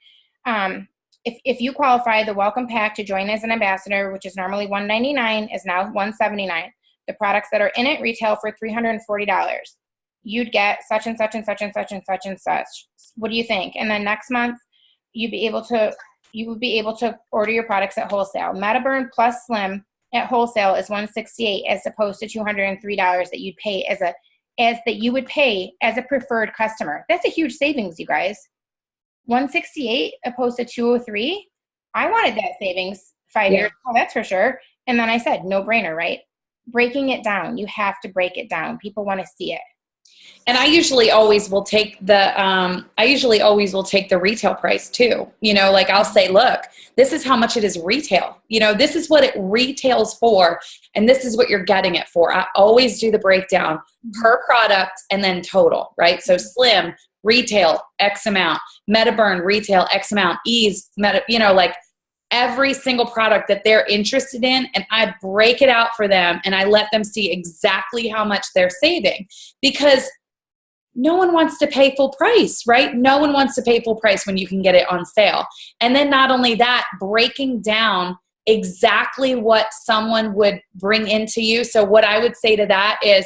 if you qualify, the welcome pack to join as an ambassador, which is normally $199, is now $179. The products that are in it retail for $340. You'd get such and such and such and such and such and such. What do you think? And then next month, you would be able to order your products at wholesale. Metaburn plus Slim at wholesale is $168 as opposed to $203 that you'd pay you would pay as a preferred customer. That's a huge savings, you guys. $168 opposed to $203. I wanted that savings 5 years ago, that's for sure. And then I said, no brainer, right? Breaking it down. You have to break it down. People want to see it. And I usually always will take the retail price too. Like I'll say, look, this is how much it is retail. This is what it retails for, and this is what you're getting it for. I always do the breakdown per product and then total, right? So Slim retail X amount, Metaburn retail X amount, Ease like every single product that they're interested in, and I break it out for them and I let them see exactly how much they're saving, because no one wants to pay full price, right? No one wants to pay full price when you can get it on sale. And then not only that, breaking down exactly what someone would bring into you. So what I would say to that is,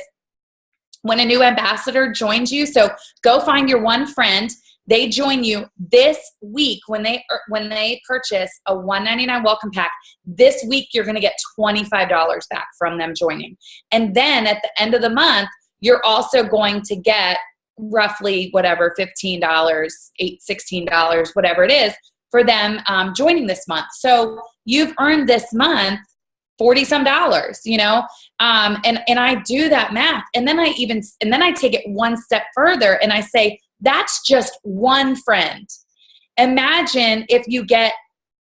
when a new ambassador joins you, so go find your one friend, they join you this week when they purchase a $199 welcome pack. This week you're going to get $25 back from them joining. And then at the end of the month, you're also going to get roughly whatever, $15, $16, whatever it is for them joining this month. So you've earned this month $40-some, and I do that math. And then I take it one step further and I say, that's just one friend. Imagine if you get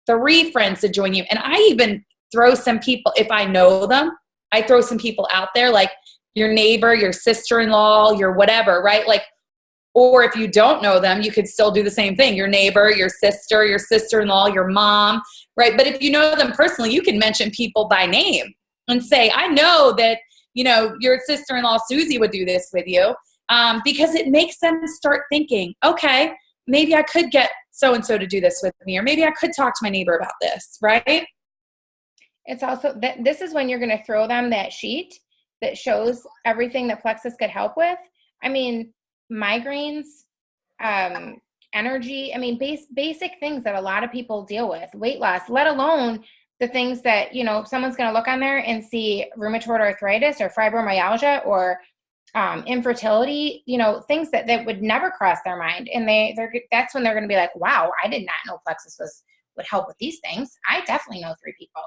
3 friends to join you. And I even throw some people, if I know them, I throw some people out there, like your neighbor, your sister-in-law, your whatever, right? Like, or if you don't know them, you could still do the same thing. Your neighbor, your sister, your sister-in-law, your mom, right? But if you know them personally, you can mention people by name and say, I know that, your sister-in-law, Susie, would do this with you. Because it makes them start thinking, okay, maybe I could get so-and-so to do this with me, or maybe I could talk to my neighbor about this, right? It's also, this is when you're going to throw them that sheet that shows everything that Plexus could help with. I mean, migraines, energy, basic things that a lot of people deal with, weight loss, let alone the things that, someone's going to look on there and see rheumatoid arthritis or fibromyalgia or infertility, things that would never cross their mind. And that's when they're going to be like, wow, I did not know Plexus would help with these things. I definitely know 3 people.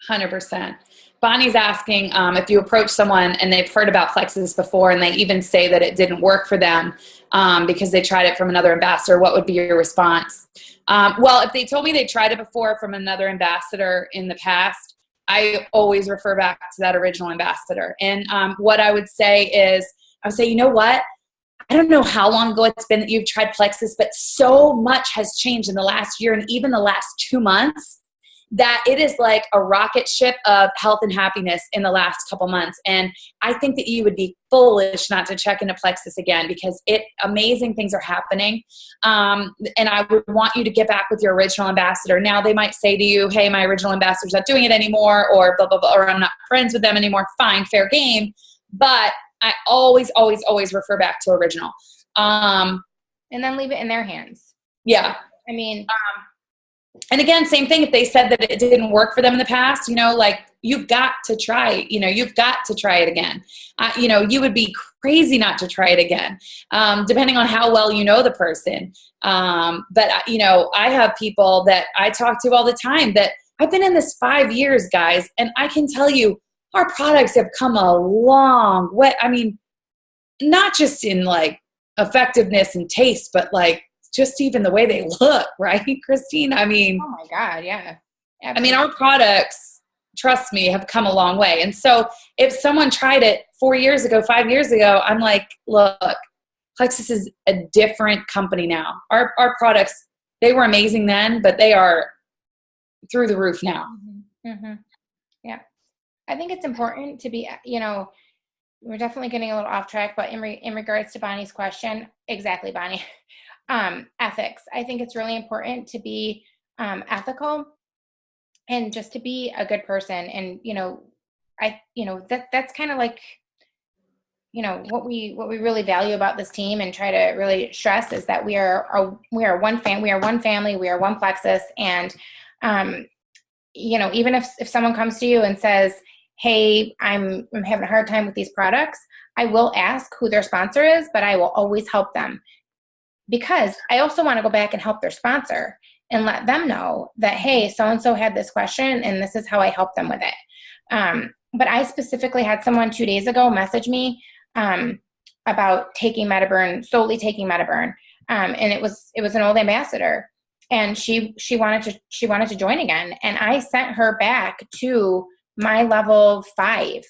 100%. Bonnie's asking if you approach someone and they've heard about Plexus before and they even say that it didn't work for them because they tried it from another ambassador, what would be your response? Well, if they told me they tried it before from another ambassador in the past, I always refer back to that original ambassador. And what I would say is, you know what? I don't know how long ago it's been that you've tried Plexus, but so much has changed in the last year and even the last 2 months that it is like a rocket ship of health and happiness in the last couple months. And I think that you would be foolish not to check into Plexus again, because amazing things are happening. And I would want you to get back with your original ambassador. Now they might say to you, hey, my original ambassador's not doing it anymore, or blah, blah, blah, or I'm not friends with them anymore. Fine, fair game. But I always, always, always refer back to original. And then leave it in their hands. Yeah. I mean, and again, same thing. If they said that it didn't work for them in the past, like you've got to try, you've got to try it again. You would be crazy not to try it again, depending on how well you know the person. But I have people that I talk to all the time that I've been in this 5 years, guys, and I can tell you our products have come a long way. I mean, not just in like effectiveness and taste, but like just even the way they look, right, Christine? I mean, oh my God, yeah. Absolutely. I mean, our products, trust me, have come a long way. And so if someone tried it 4 years ago, 5 years ago, I'm like, look, Plexus is a different company now. Our products, they were amazing then, but they are through the roof now. Mm-hmm. Mm-hmm. Yeah. I think it's important to be, we're definitely getting a little off track, but in regards to Bonnie's question, exactly, Bonnie. Ethics. I think it's really important to be ethical and just to be a good person. And, that's kind of like, what we really value about this team and try to really stress is that we are one family, we are one Plexus. And, even if someone comes to you and says, hey, I'm having a hard time with these products, I will ask who their sponsor is, but I will always help them. Because I also want to go back and help their sponsor and let them know that, hey, so-and-so had this question and this is how I help them with it. But I specifically had someone 2 days ago message me about taking Metaburn, solely taking Metaburn. And it was an old ambassador, and she wanted to join again. And I sent her back to my level 5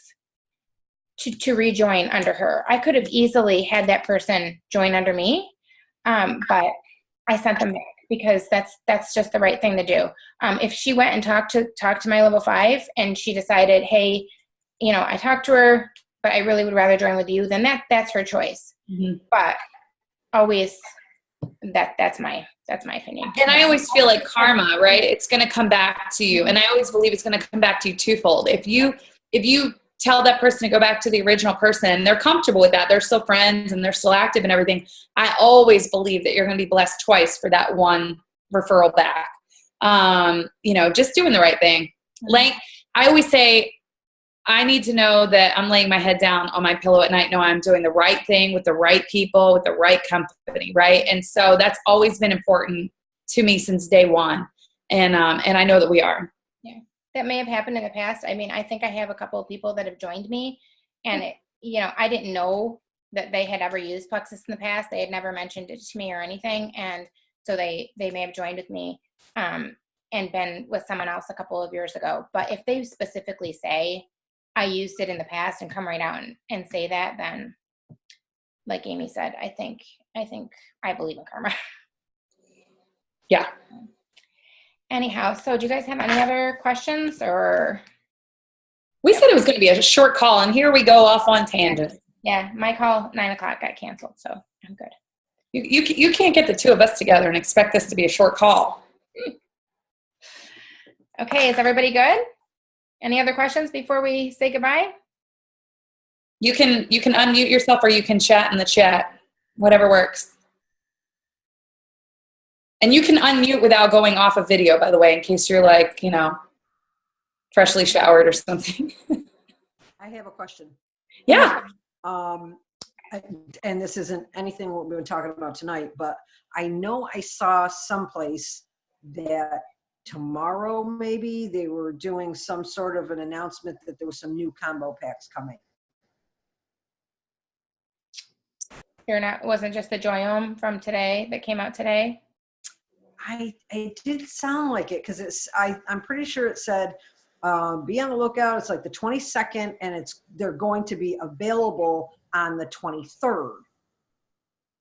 to rejoin under her. I could have easily had that person join under me. But I sent them back because that's just the right thing to do. If she went and talked to my level 5 and she decided, hey, I talked to her, but I really would rather join with you, then that's her choice. Mm-hmm. But always that's my opinion. And I always feel like karma, right? It's going to come back to you. And I always believe it's going to come back to you twofold. If you tell that person to go back to the original person and they're comfortable with that, they're still friends and they're still active and everything, I always believe that you're going to be blessed twice for that one referral back. Just doing the right thing. I always say, I need to know that I'm laying my head down on my pillow at night, know I'm doing the right thing with the right people, with the right company, right? And so that's always been important to me since day one. And I know that we are. Yeah. That may have happened in the past. I mean, I think I have a couple of people that have joined me, and I didn't know that they had ever used Plexus in the past. They had never mentioned it to me or anything. And so they may have joined with me and been with someone else a couple of years ago. But if they specifically say, I used it in the past, and come right out and say that, then like Amy said, I think I believe in karma. Yeah. Anyhow, so do you guys have any other questions, or? We said it was going to be a short call, and here we go off on tangent. Yeah, my call 9:00 got canceled, so I'm good. You can't get the two of us together and expect this to be a short call. Okay, is everybody good? Any other questions before we say goodbye? You can unmute yourself, or you can chat in the chat, whatever works. And you can unmute without going off of video, by the way, in case you're like, freshly showered or something. I have a question. Yeah. And this isn't anything what we've been talking about tonight, but I know I saw someplace that tomorrow maybe they were doing some sort of an announcement that there was some new combo packs coming. Wasn't just the Joyome from today that came out today? It did sound like it, because I'm pretty sure it said be on the lookout. It's like the 22nd, and they're going to be available on the 23rd.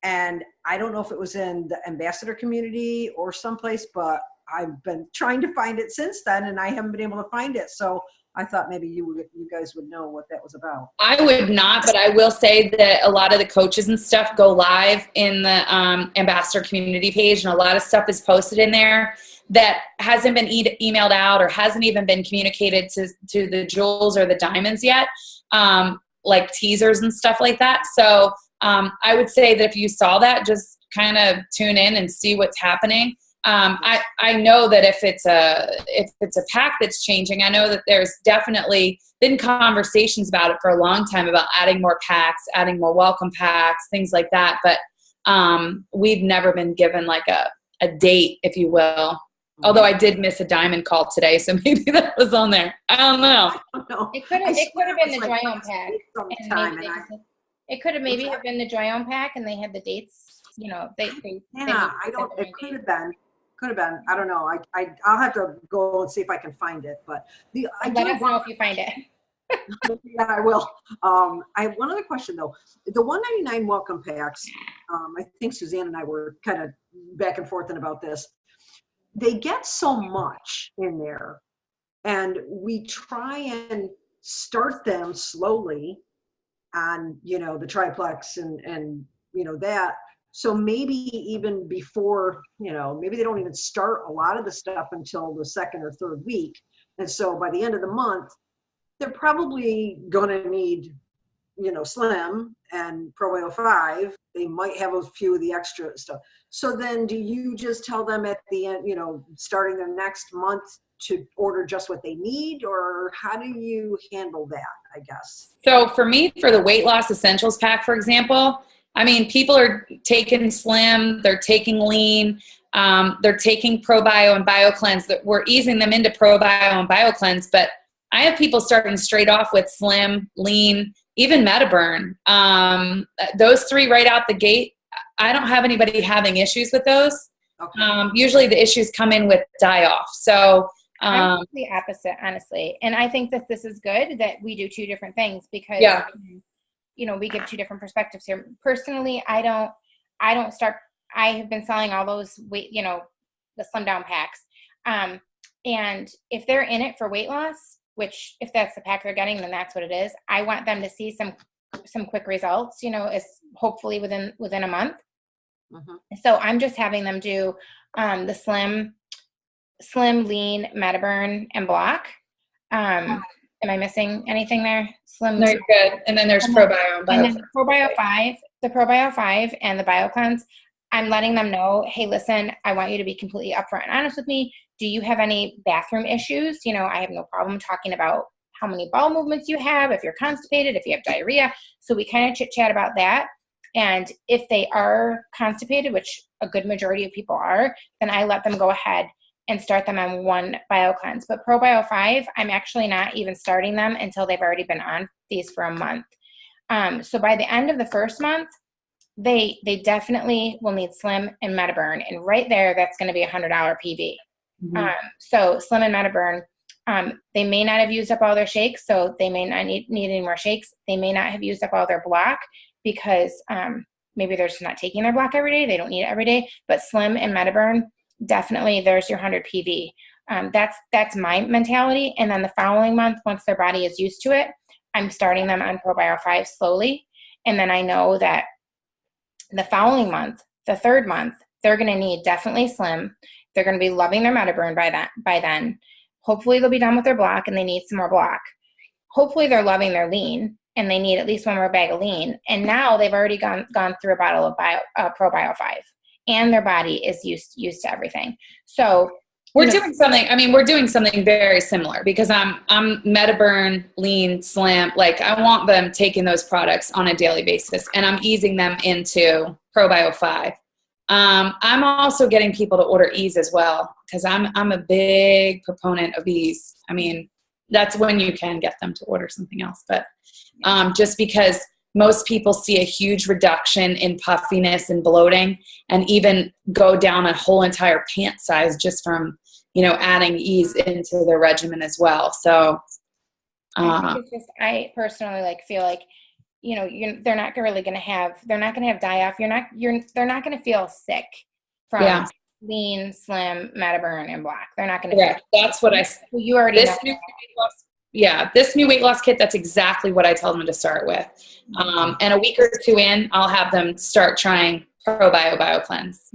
And I don't know if it was in the ambassador community or someplace, but I've been trying to find it since then, and I haven't been able to find it. So I thought maybe you guys would know what that was about. I would not, but I will say that a lot of the coaches and stuff go live in the ambassador community page, and a lot of stuff is posted in there that hasn't been emailed out or hasn't even been communicated to the jewels or the diamonds yet, like teasers and stuff like that. So I would say that if you saw that, just kind of tune in and see what's happening. I know that if it's a pack that's changing, I know that there's definitely been conversations about it for a long time about adding more packs, adding more welcome packs, things like that. But we've never been given like a date, if you will. Although I did miss a diamond call today, so maybe that was on there. I don't know. It could have been the Joyon pack. It could have maybe have been the Joyon pack, and they had the dates. You know, they I don't. It could have been. Could have been. I don't know. I'll have to go and see if I can find it. But let us know if you find it. Yeah, I will. I have one other question though. The 199 welcome packs. I think Suzanne and I were kind of back and forth about this. They get so much in there, and we try and start them slowly on, the triplex and that. So maybe even before, maybe they don't even start a lot of the stuff until the second or third week. And so by the end of the month, they're probably going to need, Slim and Pro 5. They might have a few of the extra stuff. So then do you just tell them at the end, starting their next month to order just what they need, or how do you handle that, I guess? So for me, for the weight loss essentials pack, for example, I mean, people are taking Slim, they're taking Lean, they're taking ProBio and BioCleanse. That we're easing them into ProBio and BioCleanse, but I have people starting straight off with Slim, Lean, even MetaBurn. Those three right out the gate, I don't have anybody having issues with those. Okay. Usually the issues come in with die-off. So I'm the opposite, honestly. And I think that this is good that we do two different things because we give two different perspectives here. Personally, I don't start. I have been selling all those the slim down packs. And if they're in it for weight loss, which if that's the pack they're getting, then that's what it is. I want them to see some quick results, is hopefully within a month. Mm-hmm. So I'm just having them do the slim, lean, MetaBurn, and block. Am I missing anything there? Slim. No, you're good. And then there's ProBio and Bio. And then ProBio 5, the ProBio 5 and the BioCleanse. I'm letting them know, hey, listen, I want you to be completely upfront and honest with me. Do you have any bathroom issues? I have no problem talking about how many bowel movements you have, if you're constipated, if you have diarrhea. So we kind of chit chat about that. And if they are constipated, which a good majority of people are, then I let them go ahead and start them on one BioCleanse. But ProBio 5, I'm actually not even starting them until they've already been on these for a month. So by the end of the first month, they definitely will need Slim and MetaBurn. And right there, that's going to be $100 PV. Mm-hmm. So Slim and MetaBurn, they may not have used up all their shakes, so they may not need any more shakes. They may not have used up all their block because maybe they're just not taking their block every day. They don't need it every day. But Slim and MetaBurn, definitely there's your 100 PV. That's my mentality. And then the following month, once their body is used to it, I'm starting them on ProBio 5 slowly. And then I know that the following month, the third month, they're going to need definitely Slim. They're going to be loving their MetaBurn by then. Hopefully they'll be done with their block and they need some more block. Hopefully they're loving their lean and they need at least one more bag of lean. And now they've already gone through a bottle of ProBio 5 and their body is used to everything. So we're doing something very similar because I'm MetaBurn, Lean, Slim. Like I want them taking those products on a daily basis and I'm easing them into ProBio 5. I'm also getting people to order Ease as well because I'm a big proponent of Ease. I mean, that's when you can get them to order something else. But just because most people see a huge reduction in puffiness and bloating and even go down a whole entire pant size just from, adding Ease into their regimen as well. So I personally feel like, they're not really going to have die off. They're not going to feel sick from lean, slim, Metaburn, and black. They're not going to. Correct. That's what I said. You already know. This new weight loss kit, that's exactly what I tell them to start with. And a week or two in, I'll have them start trying ProBio Cleanse.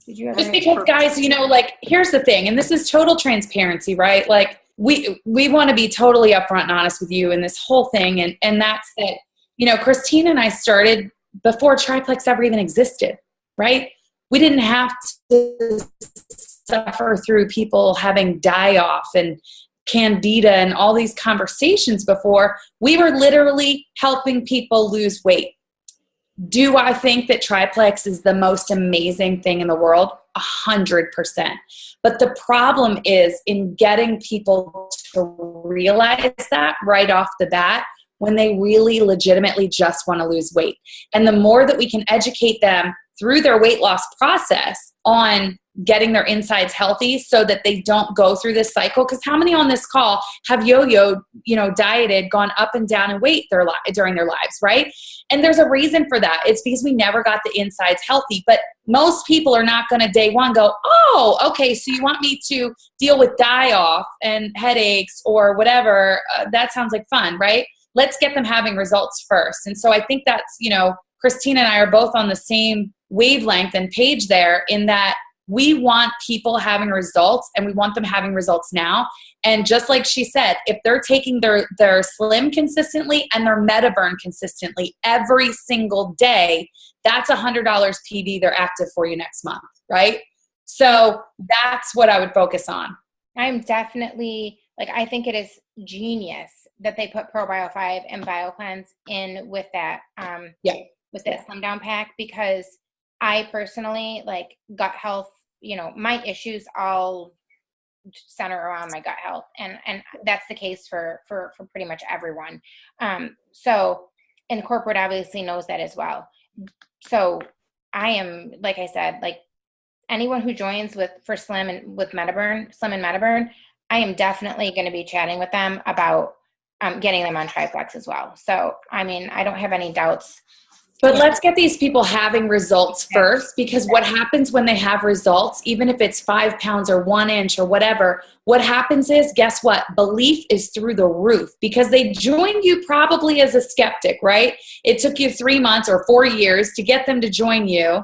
Just because, guys, you know, like, here's the thing, and this is total transparency, right? Like, we want to be totally upfront and honest with you in this whole thing, and that's that, you know, Christina and I started before Triplex ever even existed, right? We didn't have to suffer through people having die-off and candida and all these conversations before. We were literally helping people lose weight. Do I think that Triplex is the most amazing thing in the world? 100%. But the problem is in getting people to realize that right off the bat when they really legitimately just want to lose weight. And the more that we can educate them through their weight loss process on getting their insides healthy so that they don't go through this cycle. Because how many on this call have yo-yoed, you know, dieted, gone up and down in weight during their lives, right? And there's a reason for that. It's because we never got the insides healthy. But most people are not going to day one go, oh, okay, so you want me to deal with die-off and headaches or whatever. That sounds like fun, right? Let's get them having results first. And so I think that's, you know, Christina and I are both on the same wavelength and page there in that we want people having results and we want them having results now. And just like she said, if they're taking their slim consistently and their Metaburn consistently every single day, that's $100 PV they're active for you next month, right? So that's what I would focus on. I'm definitely, like, I think it is genius that they put ProBio 5 and BioCleanse in with that, with that Slim Down pack, because I personally, like, gut health, you know, my issues all center around my gut health. And that's the case for pretty much everyone. So, and corporate obviously knows that as well. So I am, like I said, like, anyone who joins for Slim and Metaburn, I am definitely going to be chatting with them about getting them on Triplex as well. So, I mean, I don't have any doubts. But let's get these people having results first, because what happens when they have results, even if it's 5 pounds or 1 inch or whatever, what happens is, guess what? Belief is through the roof, because they joined you probably as a skeptic, right? It took you 3 months or 4 years to get them to join you.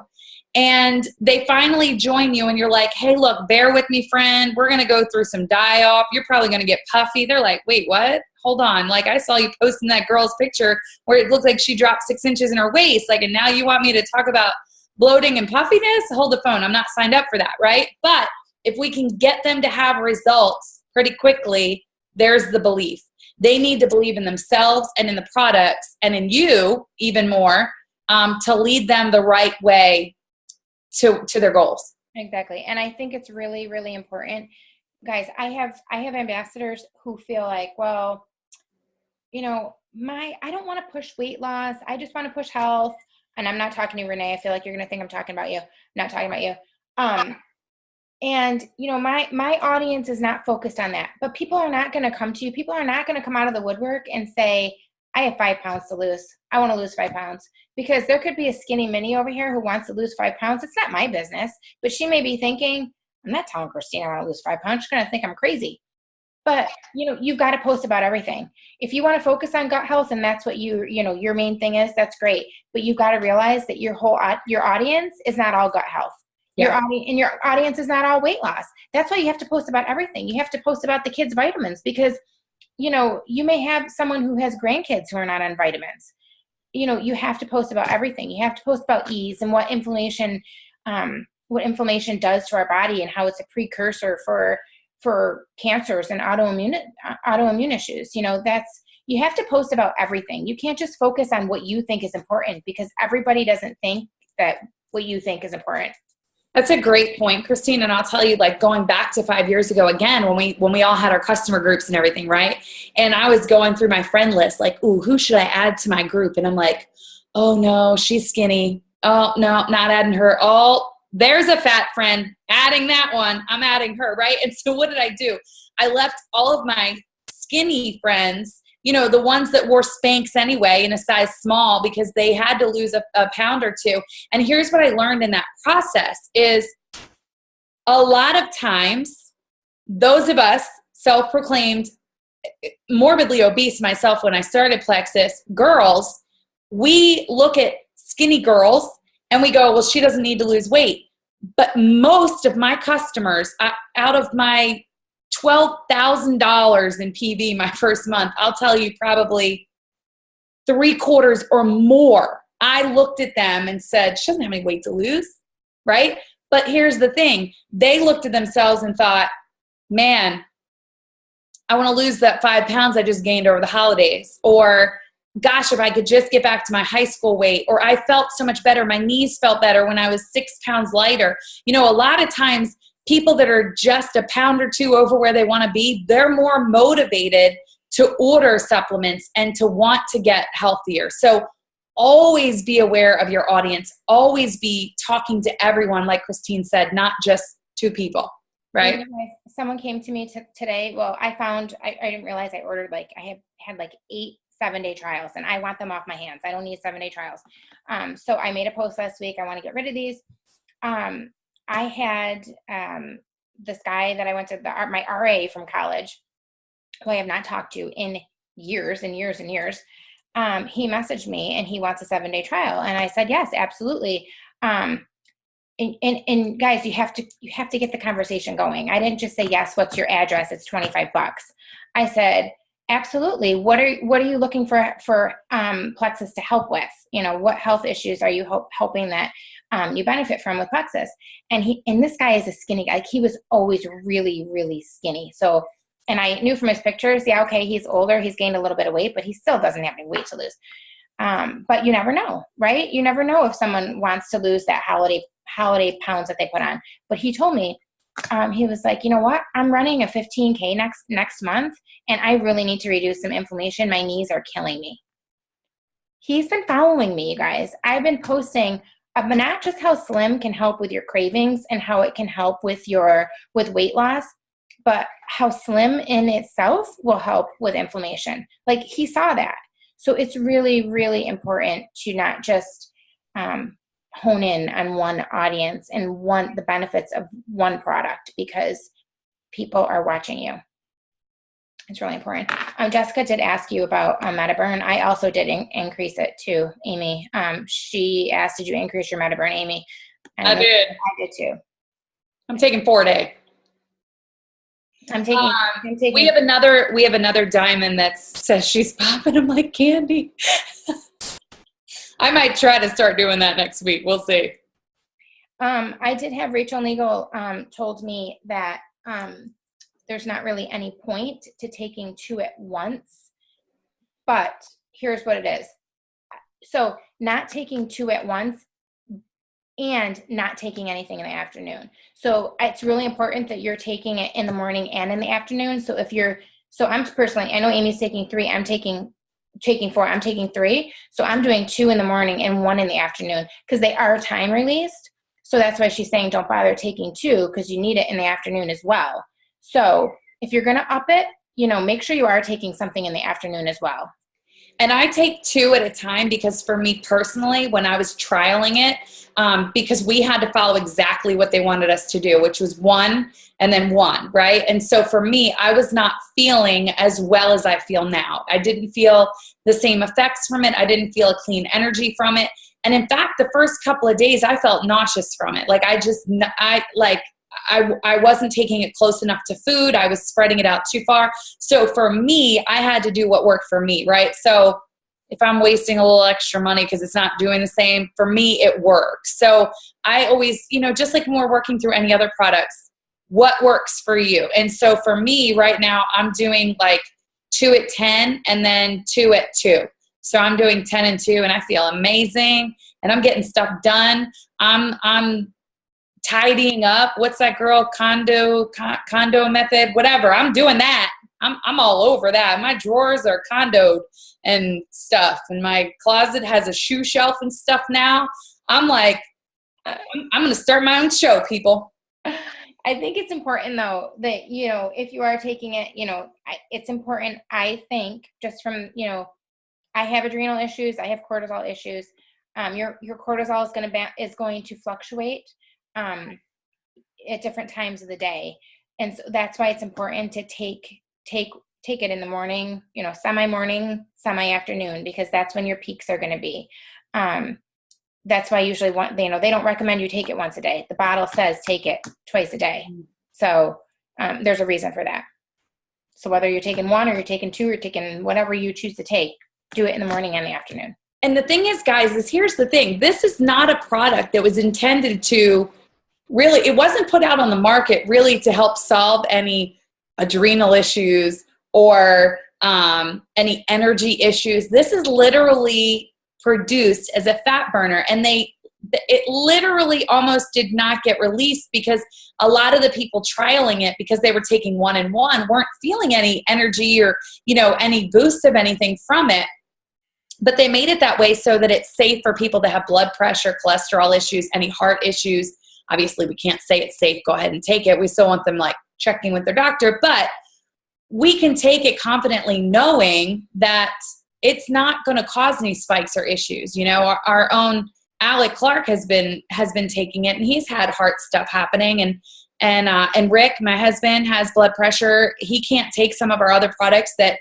And they finally join you and you're like, hey, look, bear with me, friend. We're going to go through some die-off. You're probably going to get puffy. They're like, wait, what? Hold on. Like, I saw you posting that girl's picture where it looked like she dropped 6 inches in her waist. Like, and now you want me to talk about bloating and puffiness? Hold the phone. I'm not signed up for that, right? But if we can get them to have results pretty quickly, there's the belief. They need to believe in themselves and in the products and in you even more to lead them the right way to their goals. Exactly. And I think it's really, really important. Guys, I have ambassadors who feel like, well, you know, I don't want to push weight loss. I just want to push health. And I'm not talking to you, Renee. I feel like you're going to think I'm talking about you. I'm not talking about you. And, you know, my audience is not focused on that. But people are not going to come to you. People are not going to come out of the woodwork and say, I have 5 pounds to lose. I want to lose 5 pounds. Because there could be a skinny mini over here who wants to lose 5 pounds. It's not my business. But she may be thinking, I'm not telling Christina I want to lose 5 pounds. She's going to think I'm crazy. But, you know, you've got to post about everything. If you want to focus on gut health and that's what your main thing is, that's great. But you've got to realize that your audience is not all gut health. Yeah. Your audience is not all weight loss. That's why you have to post about everything. You have to post about the kids' vitamins because, you know, you may have someone who has grandkids who are not on vitamins. You know, you have to post about everything. You have to post about ease and what inflammation does to our body and how it's a precursor for cancers and autoimmune issues. You know, you have to post about everything. You can't just focus on what you think is important because everybody doesn't think that what you think is important. That's a great point, Christine. And I'll tell you, like, going back to 5 years ago, again, when we all had our customer groups and everything, right? And I was going through my friend list, like, ooh, who should I add to my group? And I'm like, oh no, she's skinny. Oh no, not adding her. Oh, there's a fat friend. Adding that one. I'm adding her, right? And so what did I do? I left all of my skinny friends, you know, the ones that wore Spanx anyway in a size small because they had to lose a pound or two. And here's what I learned in that process is a lot of times, those of us self-proclaimed morbidly obese, myself when I started Plexus, girls, we look at skinny girls and we go, well, she doesn't need to lose weight. But most of my customers, out of my $12,000 in PV my first month, I'll tell you probably 3/4 or more, I looked at them and said, she doesn't have any weight to lose, right? But here's the thing. They looked at themselves and thought, man, I want to lose that 5 pounds I just gained over the holidays. Or, gosh, if I could just get back to my high school weight. Or I felt so much better. My knees felt better when I was 6 pounds lighter. You know, a lot of times people that are just a pound or two over where they want to be, they're more motivated to order supplements and to want to get healthier. So always be aware of your audience. Always be talking to everyone, like Christine said, not just 2 people. Right. Someone came to me today. Well, I didn't realize I ordered I had like 8 7-day trials, and I want them off my hands. I don't need 7-day trials. So I made a post last week. I want to get rid of these. I had this guy that I went to my RA from college, who I have not talked to in years and years and years. He messaged me and he wants a 7-day trial, and I said yes, absolutely. And guys, you have to get the conversation going. I didn't just say, yes, what's your address? It's $25. I said, absolutely. What are you looking for Plexus to help with? You know, what health issues are you helping that you benefit from with Plexus? And this guy is a skinny guy. Like, he was always really, really skinny. So, and I knew from his pictures, yeah, okay, he's older. He's gained a little bit of weight, but he still doesn't have any weight to lose. But you never know, right? You never know if someone wants to lose that holiday pounds that they put on. But he told me, he was like, you know what? I'm running a 15K next month, and I really need to reduce some inflammation. My knees are killing me. He's been following me, you guys. I've been posting but not just how Slim can help with your cravings and how it can help with weight loss, but how Slim in itself will help with inflammation. Like, he saw that. So it's really, really important to not just hone in on one audience and the benefits of one product, because people are watching you. It's really important. Jessica did ask you about MetaBurn. I also did increase it too, Amy. She asked, did you increase your MetaBurn, Amy? And I did. I did too. I'm taking 4-day. I'm taking. We have another diamond that says she's popping them like candy. I might try to start doing that next week. We'll see. I did have Rachel Legal told me that there's not really any point to taking 2 at once, but here's what it is. So not taking 2 at once and not taking anything in the afternoon. So it's really important that you're taking it in the morning and in the afternoon. So I'm personally, I know Amy's taking 3, I'm taking 4, I'm taking 3. So I'm doing 2 in the morning and 1 in the afternoon, because they are time released. So that's why she's saying don't bother taking 2, because you need it in the afternoon as well. So if you're going to up it, make sure you are taking something in the afternoon as well. And I take 2 at a time, because for me personally, when I was trialing it, because we had to follow exactly what they wanted us to do, which was 1 and then 1, right? And so for me, I was not feeling as well as I feel now. I didn't feel the same effects from it. I didn't feel a clean energy from it. And in fact, the first couple of days, I felt nauseous from it. Like, I wasn't taking it close enough to food. I was spreading it out too far. So for me, I had to do what worked for me, right? So if I'm wasting a little extra money because it's not doing the same, for me, it works. So I always, just like when we're working through any other products, what works for you? And so for me right now, I'm doing like 2 at 10 and then 2 at 2. So I'm doing 10 and 2, and I feel amazing, and I'm getting stuff done. I'm tidying up. What's that girl? Condo method, whatever. I'm doing that. I'm all over that. My drawers are condoed and stuff, and my closet has a shoe shelf and stuff now. I'm like, I'm going to start my own show, people. I think it's important, though, that, if you are taking it, it's important, I think, just from, I have adrenal issues. I have cortisol issues. Your cortisol is going to fluctuate. at different times of the day. And so that's why it's important to take it in the morning, you know, semi-morning, semi-afternoon, because that's when your peaks are going to be. That's why usually they don't recommend you take it once a day. The bottle says take it twice a day. So there's a reason for that. So whether you're taking one or you're taking two or taking whatever you choose to take, do it in the morning and the afternoon. And the thing is, guys, here's the thing. This is not a product that was intended to really, it wasn't put out on the market really to help solve any adrenal issues or any energy issues. This is literally produced as a fat burner, and it literally almost did not get released because a lot of the people trialing it, because they were taking 1 and 1, weren't feeling any energy or, you know, any boost of anything from it. But they made it that way so that it's safe for people that have blood pressure, cholesterol issues, any heart issues. Obviously, we can't say it's safe. Go ahead and take it. We still want them like checking with their doctor, but we can take it confidently knowing that it's not going to cause any spikes or issues. You know, our own Alec Clark has been taking it, and he's had heart stuff happening. And Rick, my husband, has blood pressure. He can't take some of our other products that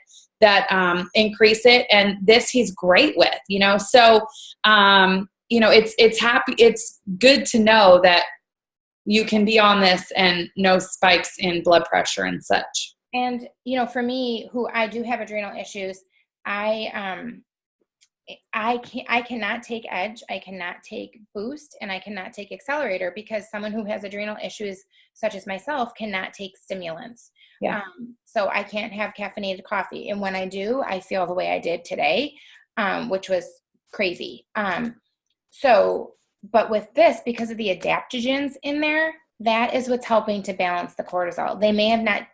increase it, and this he's great with. You know, so you know, it's good to know that you can be on this and no spikes in blood pressure and such. And you know, for me, who I do have adrenal issues, I cannot take Edge, I cannot take Boost, and I cannot take Accelerator because someone who has adrenal issues, such as myself, cannot take stimulants. Yeah. So I can't have caffeinated coffee. And when I do, I feel the way I did today, which was crazy. But with this, because of the adaptogens in there, that is what's helping to balance the cortisol. They may have not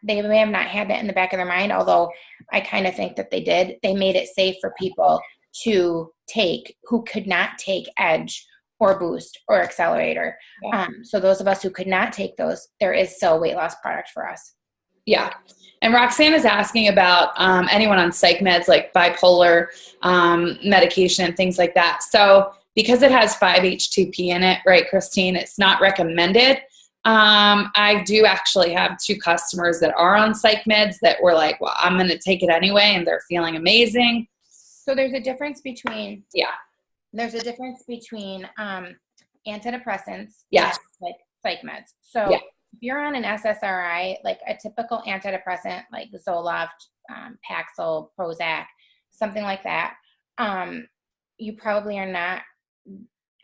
had that in the back of their mind, although I kind of think that they did. They made it safe for people to take who could not take Edge or Boost or Accelerator. Yeah. So those of us who could not take those, there is still a weight loss product for us. Yeah. And Roxanne is asking about anyone on psych meds like bipolar medication and things like that. So because it has 5-HTP in it, right, Christine, it's not recommended. I do actually have 2 customers that are on psych meds that were like, well, I'm going to take it anyway, and they're feeling amazing. So there's a difference between antidepressants, yes, and like psych meds. So yeah. If you're on an SSRI, like a typical antidepressant, like Zoloft, Paxil, Prozac, something like that, you probably are not.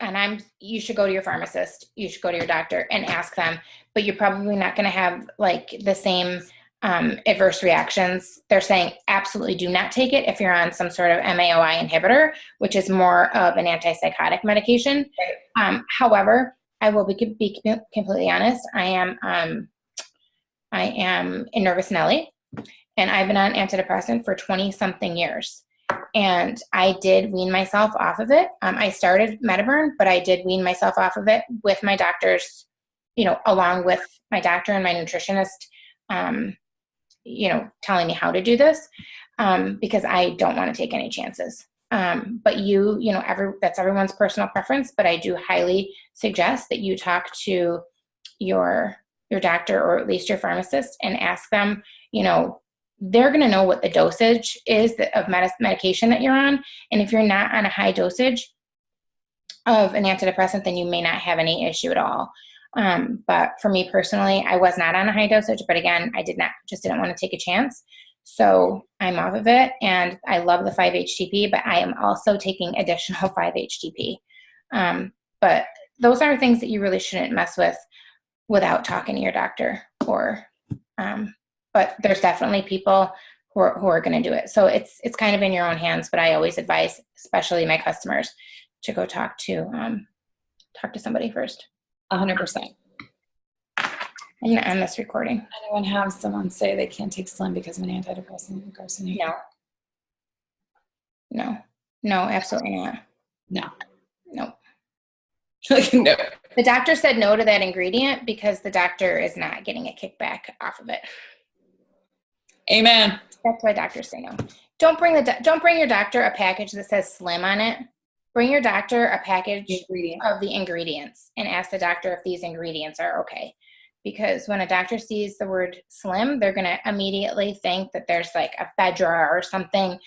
And you should go to your pharmacist, you should go to your doctor and ask them, but you're probably not going to have like the same adverse reactions. They're saying absolutely do not take it if you're on some sort of MAOI inhibitor, which is more of an antipsychotic medication. Right. However, I will be completely honest. I am a nervous Nelly, and I've been on antidepressant for 20-something years. And I did wean myself off of it. I started Metaburn, but I did wean myself off of it with my doctors, you know, along with my doctor and my nutritionist, you know, telling me how to do this, because I don't want to take any chances. But you know, that's everyone's personal preference, but I do highly suggest that you talk to your doctor or at least your pharmacist and ask them, you know, they're going to know what the dosage is of medication that you're on. And if you're not on a high dosage of an antidepressant, then you may not have any issue at all. But for me personally, I was not on a high dosage, but again, I didn't want to take a chance. So I'm off of it, and I love the 5-HTP, but I am also taking additional 5-HTP. But those are things that you really shouldn't mess with without talking to your doctor but there's definitely people who are going to do it. So it's kind of in your own hands, but I always advise, especially my customers, to go talk to somebody first. 100%. I'm going to end this recording. Anyone have someone say they can't take Slim because of an antidepressant or carcinogen? No, absolutely not. No. No. No. The doctor said no to that ingredient because the doctor is not getting a kickback off of it. Amen. That's why doctors say no. Don't bring your doctor a package that says Slim on it. Bring your doctor a package of the ingredients and ask the doctor if these ingredients are okay. because when a doctor sees the word slim, they're going to immediately think that there's like a Fedra or something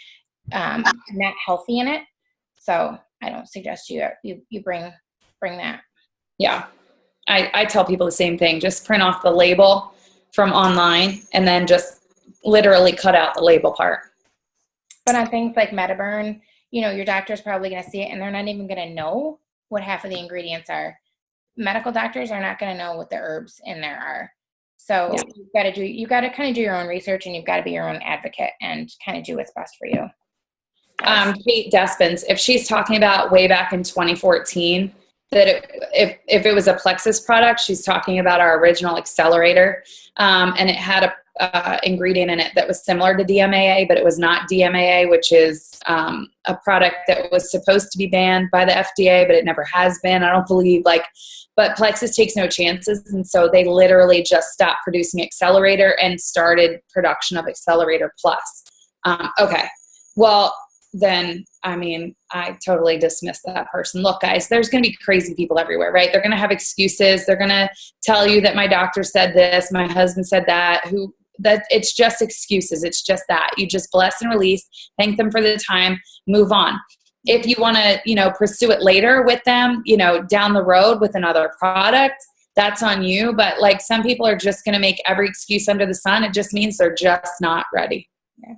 not healthy in it. So I don't suggest you bring that. Yeah. I tell people the same thing. Just print off the label from online and then just literally cut out the label part. But on things like Metaburn, you know, your doctor's probably going to see it and they're not even going to know what half of the ingredients are. Medical doctors are not going to know what the herbs in there are. So yeah. You got to kind of do your own research, and you've got to be your own advocate and kind of do what's best for you. Kate Despens, if she's talking about way back in 2014, that if it was a Plexus product, she's talking about our original accelerator, and it had a ingredient in it that was similar to DMAA, but it was not DMAA, which is a product that was supposed to be banned by the FDA, but it never has been. I don't believe but Plexus takes no chances, and so they literally just stopped producing Accelerator and started production of Accelerator Plus. Okay, well then, I mean, I totally dismiss that person. Look, guys, there's going to be crazy people everywhere, right? They're going to have excuses. They're going to tell you that my doctor said this, my husband said that, that it's just excuses. It's just that. You just bless and release, thank them for the time, move on. If you want to, pursue it later with them, down the road with another product, that's on you. But like, some people are just going to make every excuse under the sun. It just means they're just not ready. Yeah.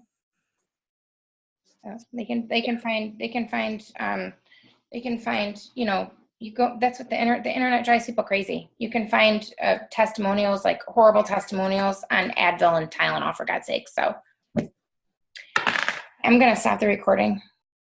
They can find, you go, that's what the internet drives people crazy. You can find testimonials, like horrible testimonials on Advil and Tylenol, for God's sake. So I'm going to stop the recording.